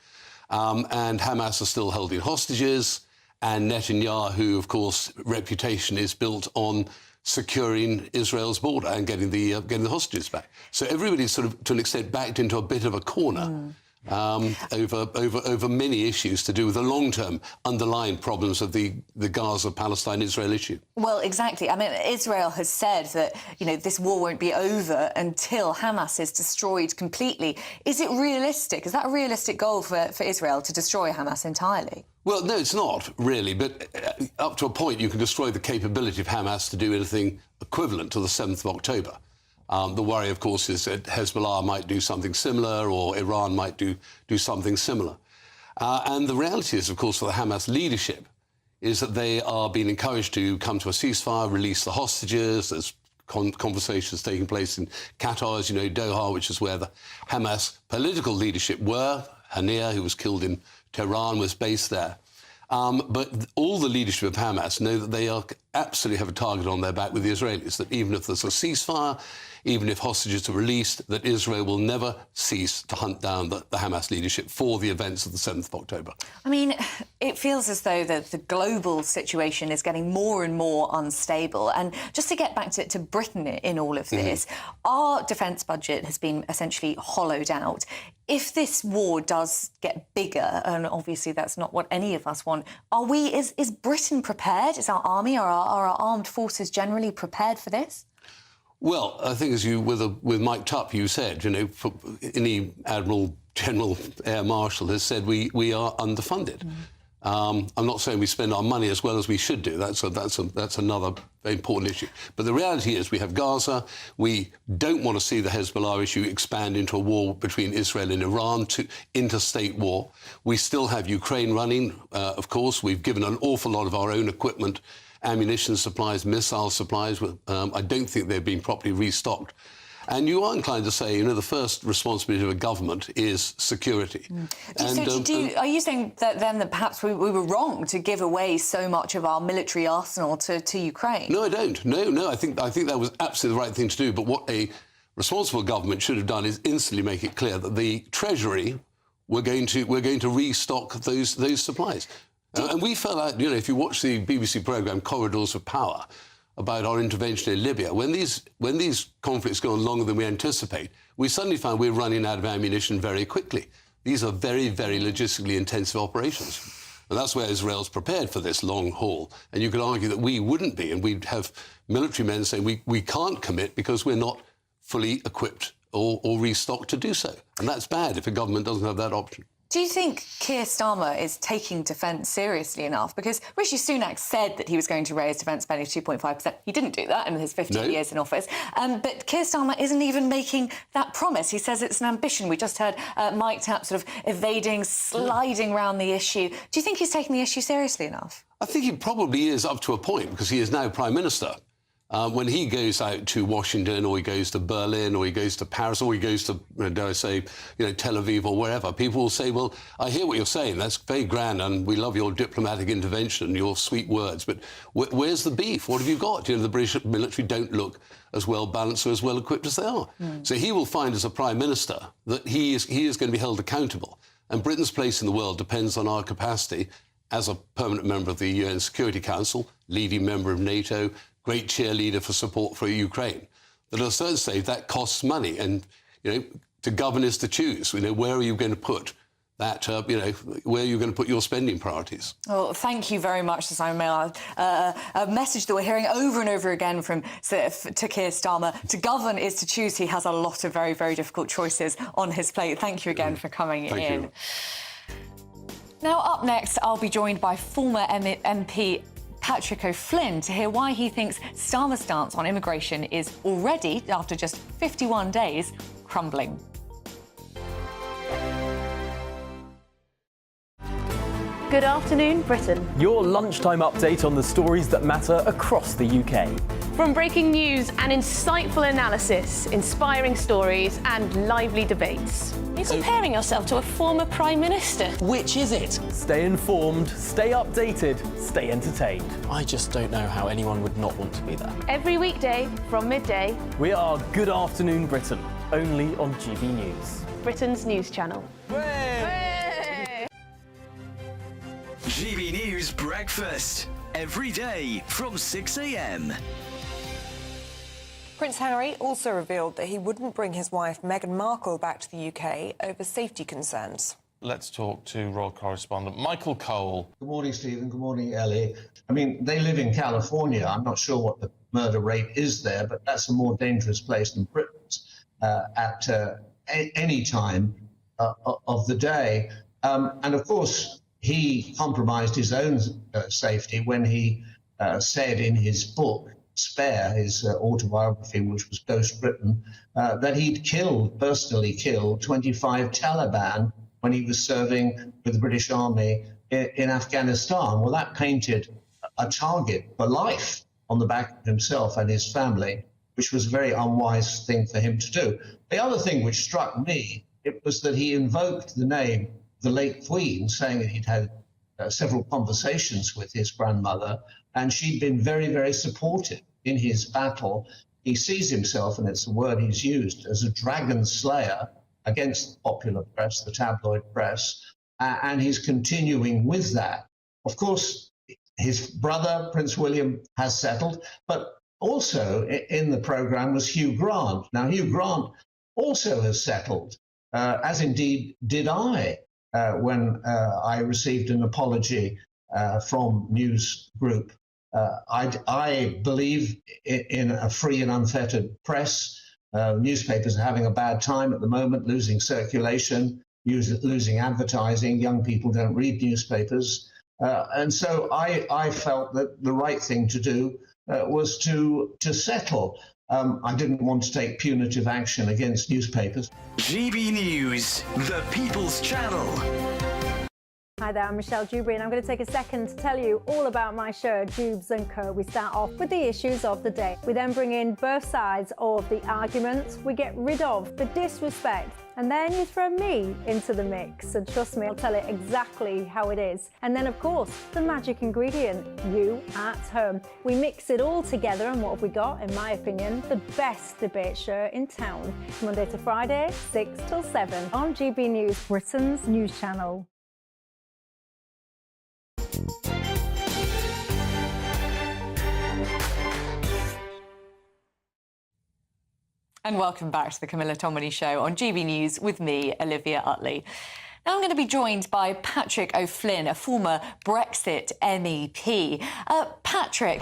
Speaker 19: And Hamas are still holding hostages, and Netanyahu, of course, reputation is built on securing Israel's border and getting the hostages back. So everybody's sort of, to an extent, backed into a bit of a corner. Over many issues to do with the long-term underlying problems of the Gaza-Palestine-Israel issue.
Speaker 7: Well, exactly. I mean, Israel has said that, this war won't be over until Hamas is destroyed completely. Is it realistic? Is that a realistic goal for Israel, to destroy Hamas entirely?
Speaker 19: Well, no, it's not, really. But up to a point, you can destroy the capability of Hamas to do anything equivalent to the 7th of October. The worry, of course, is that Hezbollah might do something similar, or Iran might do something similar. And the reality is, of course, for the Hamas leadership, is that they are being encouraged to come to a ceasefire, release the hostages. There's conversations taking place in Qatar, as you know, Doha, which is where the Hamas political leadership were. Haniyeh, who was killed in Tehran, was based there. But all the leadership of Hamas know that they absolutely have a target on their back with the Israelis, that even if there's a ceasefire, even if hostages are released, that Israel will never cease to hunt down the Hamas leadership for the events of the 7th of October.
Speaker 7: I mean, it feels as though the global situation is getting more and more unstable. And just to get back to Britain in all of this, our defence budget has been essentially hollowed out. If this war does get bigger, and obviously that's not what any of us want, is Britain prepared? Is our army, are our armed forces generally prepared for this?
Speaker 19: Well, I think, as you, with Mike Tupp, you said, any Admiral, General, Air Marshal has said we are underfunded. I'm not saying we spend our money as well as we should do. That's another very important issue. But the reality is we have Gaza. We don't want to see the Hezbollah issue expand into a war between Israel and Iran, to interstate war. We still have Ukraine running, of course. We've given an awful lot of our own equipment, ammunition supplies, missile supplies. I don't think they've been properly restocked. And you are inclined to say, the first responsibility of a government is security.
Speaker 7: Are you saying that then that perhaps we were wrong to give away so much of our military arsenal to Ukraine?
Speaker 19: No, I don't. No. I think that was absolutely the right thing to do. But what a responsible government should have done is instantly make it clear that the Treasury we're going to restock those supplies. And we fell out. If you watch the BBC programme Corridors of Power, about our intervention in Libya, when these conflicts go on longer than we anticipate, we suddenly find we're running out of ammunition very quickly. These are very, very logistically intensive operations. And that's where Israel's prepared for this long haul. And you could argue that we wouldn't be, and we'd have military men saying we can't commit because we're not fully equipped or restocked to do so. And that's bad if a government doesn't have that option.
Speaker 7: Do you think Keir Starmer is taking defence seriously enough? Because Rishi Sunak said that he was going to raise defence spending to 2.5%. He didn't do that in his 15 years in office. But Keir Starmer isn't even making that promise. He says it's an ambition. We just heard Mike Tapp sort of evading, sliding around the issue. Do you think he's taking the issue seriously enough?
Speaker 19: I think he probably is up to a point, because he is now Prime Minister. When he goes out to Washington, or he goes to Berlin, or he goes to Paris, or he goes to, dare I say, Tel Aviv or wherever, people will say, well, I hear what you're saying. That's very grand, and we love your diplomatic intervention and your sweet words. But where's the beef? What have you got? The British military don't look as well balanced or as well equipped as they are. So he will find, as a Prime Minister, that he is going to be held accountable. And Britain's place in the world depends on our capacity as a permanent member of the UN Security Council, leading member of NATO, great cheerleader for support for Ukraine. That at a certain stage, that costs money. And, to govern is to choose. Where are you going to put that, where are you going to put your spending priorities?
Speaker 7: Well, thank you very much, Simon Mail. A message that we're hearing over and over again from to Keir Starmer. To govern is to choose. He has a lot of very, very difficult choices on his plate. Thank you again for coming in.
Speaker 19: Thank you.
Speaker 7: Now, up next, I'll be joined by former MP Patrick O'Flynn to hear why he thinks Starmer's stance on immigration is already, after just 51 days, crumbling.
Speaker 3: Good afternoon, Britain.
Speaker 21: Your lunchtime update on the stories that matter across the UK.
Speaker 3: From breaking news and insightful analysis, inspiring stories and lively debates. You're comparing yourself to a former Prime Minister.
Speaker 23: Which is it?
Speaker 21: Stay informed, stay updated, stay entertained.
Speaker 23: I just don't know how anyone would not want to be there.
Speaker 3: Every weekday from midday.
Speaker 21: We are Good Afternoon Britain, only on GB News.
Speaker 3: Britain's news channel.
Speaker 6: GB News Breakfast. Every day from 6 a.m.
Speaker 4: Prince Harry also revealed that he wouldn't bring his wife Meghan Markle back to the UK over safety concerns.
Speaker 5: Let's talk to royal correspondent Michael Cole.
Speaker 20: Good morning, Stephen. Good morning, Ellie. I mean, they live in California. I'm not sure what the murder rate is there, but that's a more dangerous place than Britain's at any time of the day. And of course, he compromised his own safety when he said in his book, Spare, his autobiography, which was Ghost Britain, that he'd personally killed 25 Taliban when he was serving with the British Army in Afghanistan. Well, that painted a target for life on the back of himself and his family, which was a very unwise thing for him to do. The other thing which struck me, it was that he invoked the name of the late Queen, saying that he'd had several conversations with his grandmother, and she'd been very, very supportive in his battle. He sees himself, and it's the word he's used, as a dragon slayer against the popular press, the tabloid press, and he's continuing with that. Of course, his brother, Prince William, has settled, but also in the programme was Hugh Grant. Now, Hugh Grant also has settled, as indeed did I, when I received an apology from News Group. I believe in a free and unfettered press. Newspapers are having a bad time at the moment, losing circulation, losing advertising. Young people don't read newspapers. And so I felt that the right thing to do was to settle. I didn't want to take punitive action against newspapers.
Speaker 6: GB News, the People's Channel.
Speaker 10: Hi there, I'm Michelle Dewberry, and I'm going to take a second to tell you all about my show, Jubes & Co. We start off with the issues of the day. We then bring in both sides of the arguments. We get rid of the disrespect, and then you throw me into the mix. And trust me, I'll tell it exactly how it is. And then, of course, the magic ingredient, you at home. We mix it all together, and what have we got? In my opinion, the best debate show in town. Monday to Friday, 6 till 7 on GB News, Britain's news channel.
Speaker 7: And welcome back to the Camilla Tominey Show on GB News with me, Olivia Utley. Now I'm going to be joined by Patrick O'Flynn, a former Brexit MEP. Patrick,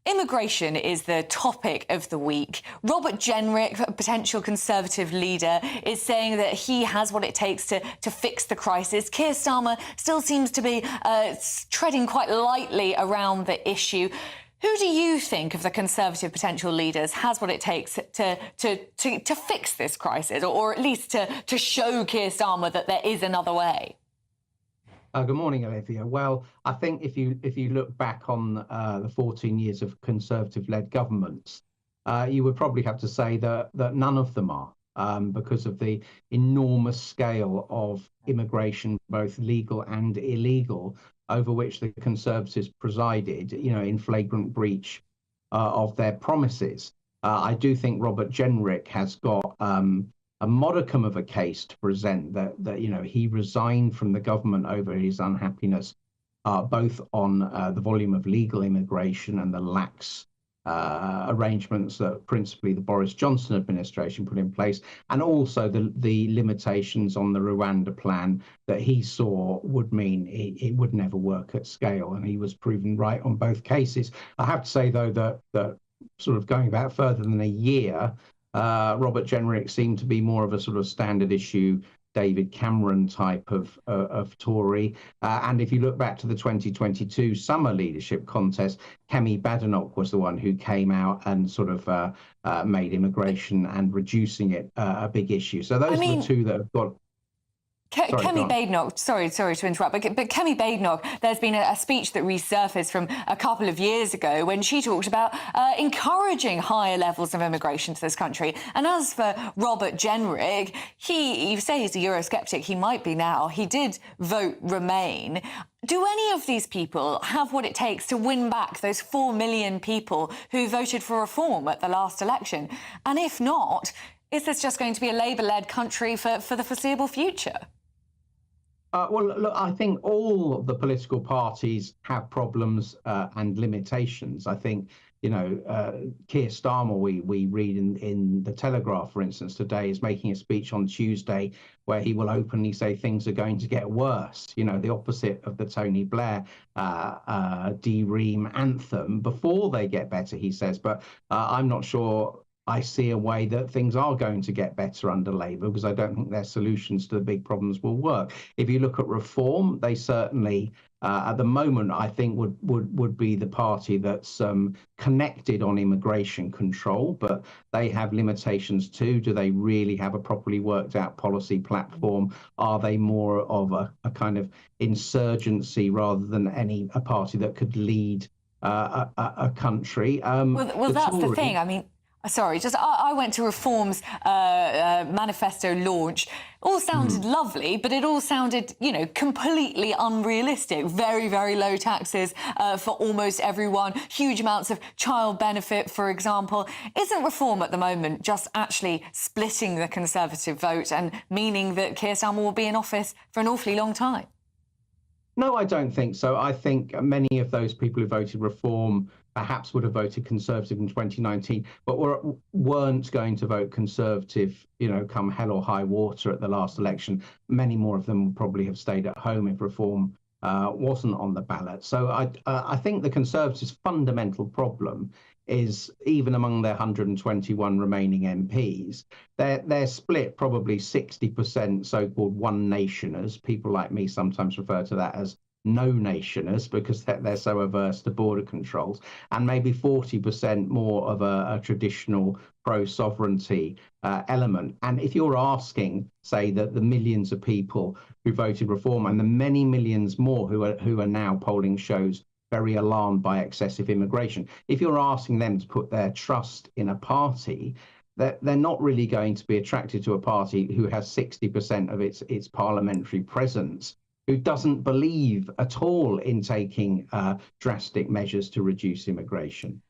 Speaker 7: immigration is the topic of the week. Robert Jenrick, a potential Conservative leader, is saying that he has what it takes to fix the crisis. Keir Starmer still seems to be treading quite lightly around the issue. Who do you think of the Conservative potential leaders has what it takes to fix this crisis, or at least to show Keir Starmer that there is another way?
Speaker 9: Good morning, Olivia. Well, I think if you look back on the 14 years of Conservative-led governments, you would probably have to say that none of them are, because of the enormous scale of immigration, both legal and illegal, over which the Conservatives presided, in flagrant breach of their promises. I do think Robert Jenrick has got a modicum of a case to present that he resigned from the government over his unhappiness, both on the volume of legal immigration and the lax arrangements that principally the Boris Johnson administration put in place, and also the limitations on the Rwanda plan that he saw would mean it would never work at scale, and he was proven right on both cases. I have to say, though, that sort of going back further than a year, Robert Jenrick seemed to be more of a sort of standard issue David Cameron type of Tory. And if you look back to the 2022 summer leadership contest, Kemi Badenoch was the one who came out and sort of made immigration and reducing it a big issue. So those are the two that have got...
Speaker 7: Kemi Badenoch, sorry to interrupt, but Kemi Badenoch, there's been a speech that resurfaced from a couple of years ago when she talked about encouraging higher levels of immigration to this country. And as for Robert Jenrick, you say he's a Eurosceptic, he might be now. He did vote Remain. Do any of these people have what it takes to win back those 4 million people who voted for reform at the last election? And if not, is this just going to be a Labour-led country for the foreseeable future?
Speaker 9: Well, look, I think all of the political parties have problems and limitations. I think, Keir Starmer, we read in the Telegraph, for instance, today, is making a speech on Tuesday where he will openly say things are going to get worse, the opposite of the Tony Blair DREAM anthem. Before they get better, he says, but I'm not sure I see a way that things are going to get better under Labour, because I don't think their solutions to the big problems will work. If you look at reform, they certainly, at the moment, I think would be the party that's connected on immigration control, but they have limitations too. Do they really have a properly worked out policy platform? Are they more of a kind of insurgency rather than a party that could lead a country?
Speaker 7: Well, that's the thing. I mean, sorry, I went to Reform's manifesto launch. All sounded lovely, but it all sounded, completely unrealistic. Very, very low taxes for almost everyone. Huge amounts of child benefit, for example. Isn't Reform at the moment just actually splitting the Conservative vote and meaning that Keir Starmer will be in office for an awfully long time?
Speaker 9: No, I don't think so. I think many of those people who voted Reform perhaps would have voted Conservative in 2019, but weren't going to vote Conservative, come hell or high water at the last election. Many more of them would probably have stayed at home if Reform wasn't on the ballot. So I think the Conservatives' fundamental problem is, even among their 121 remaining MPs, they're split probably 60% so-called one-nationers. People like me sometimes refer to that as no-nationers because they're so averse to border controls, and maybe 40% more of a traditional pro-sovereignty element. And if you're asking, say, that the millions of people who voted Reform and the many millions more who are now, polling shows, very alarmed by excessive immigration, if you're asking them to put their trust in a party, they're not really going to be attracted to a party who has 60% of its parliamentary presence, who doesn't believe at all in taking drastic measures to reduce immigration.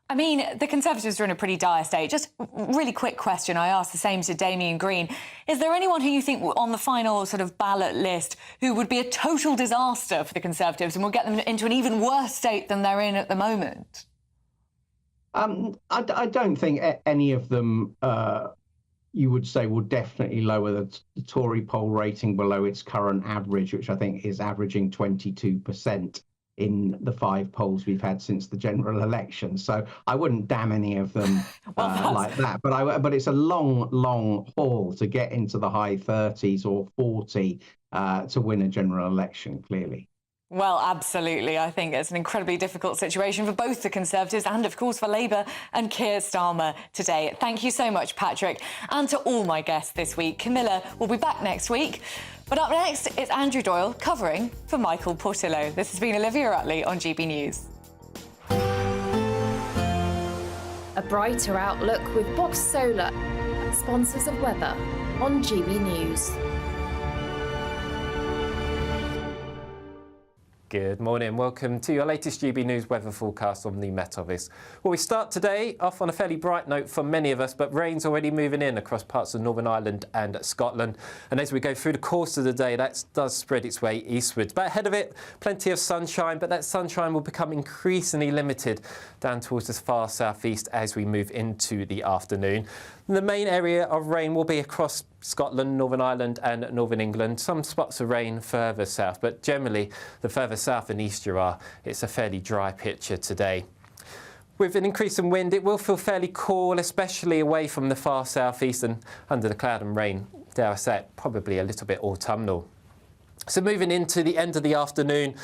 Speaker 7: I mean, the Conservatives are in a pretty dire state. Just really quick question, I asked the same to Damien Green. Is there anyone who you think on the final sort of ballot list who would be a total disaster for the Conservatives and will get them into an even worse state than they're in at the moment?
Speaker 9: I don't think any of them you would say will definitely lower the Tory poll rating below its current average, which I think is averaging 22% in the 5 polls we've had since the general election. So I wouldn't damn any of them like that. But it's a long haul to get into the high 30s or 40 to win a general election, clearly.
Speaker 7: Well, absolutely. I think it's an incredibly difficult situation for both the Conservatives and, of course, for Labour and Keir Starmer today. Thank you so much, Patrick. And to all my guests this week. Camilla will be back next week. But up next, it's Andrew Doyle covering for Michael Portillo. This has been Olivia Utley on GB News.
Speaker 11: A brighter outlook with Box Solar, sponsors of weather on GB News.
Speaker 13: Good morning. Welcome to your latest GB News weather forecast from the Met Office. Well, we start today off on a fairly bright note for many of us, but rain's already moving in across parts of Northern Ireland and Scotland. And as we go through the course of the day, that does spread its way eastwards. But ahead of it, plenty of sunshine, but that sunshine will become increasingly limited down towards the far southeast as we move into the afternoon. The main area of rain will be across Scotland, Northern Ireland and Northern England. Some spots of rain further south, but generally the further south and east you are, it's a fairly dry picture today. With an increase in wind, it will feel fairly cool, especially away from the far southeast and under the cloud and rain, dare I say it, probably a little bit autumnal. So moving into the end of the afternoon,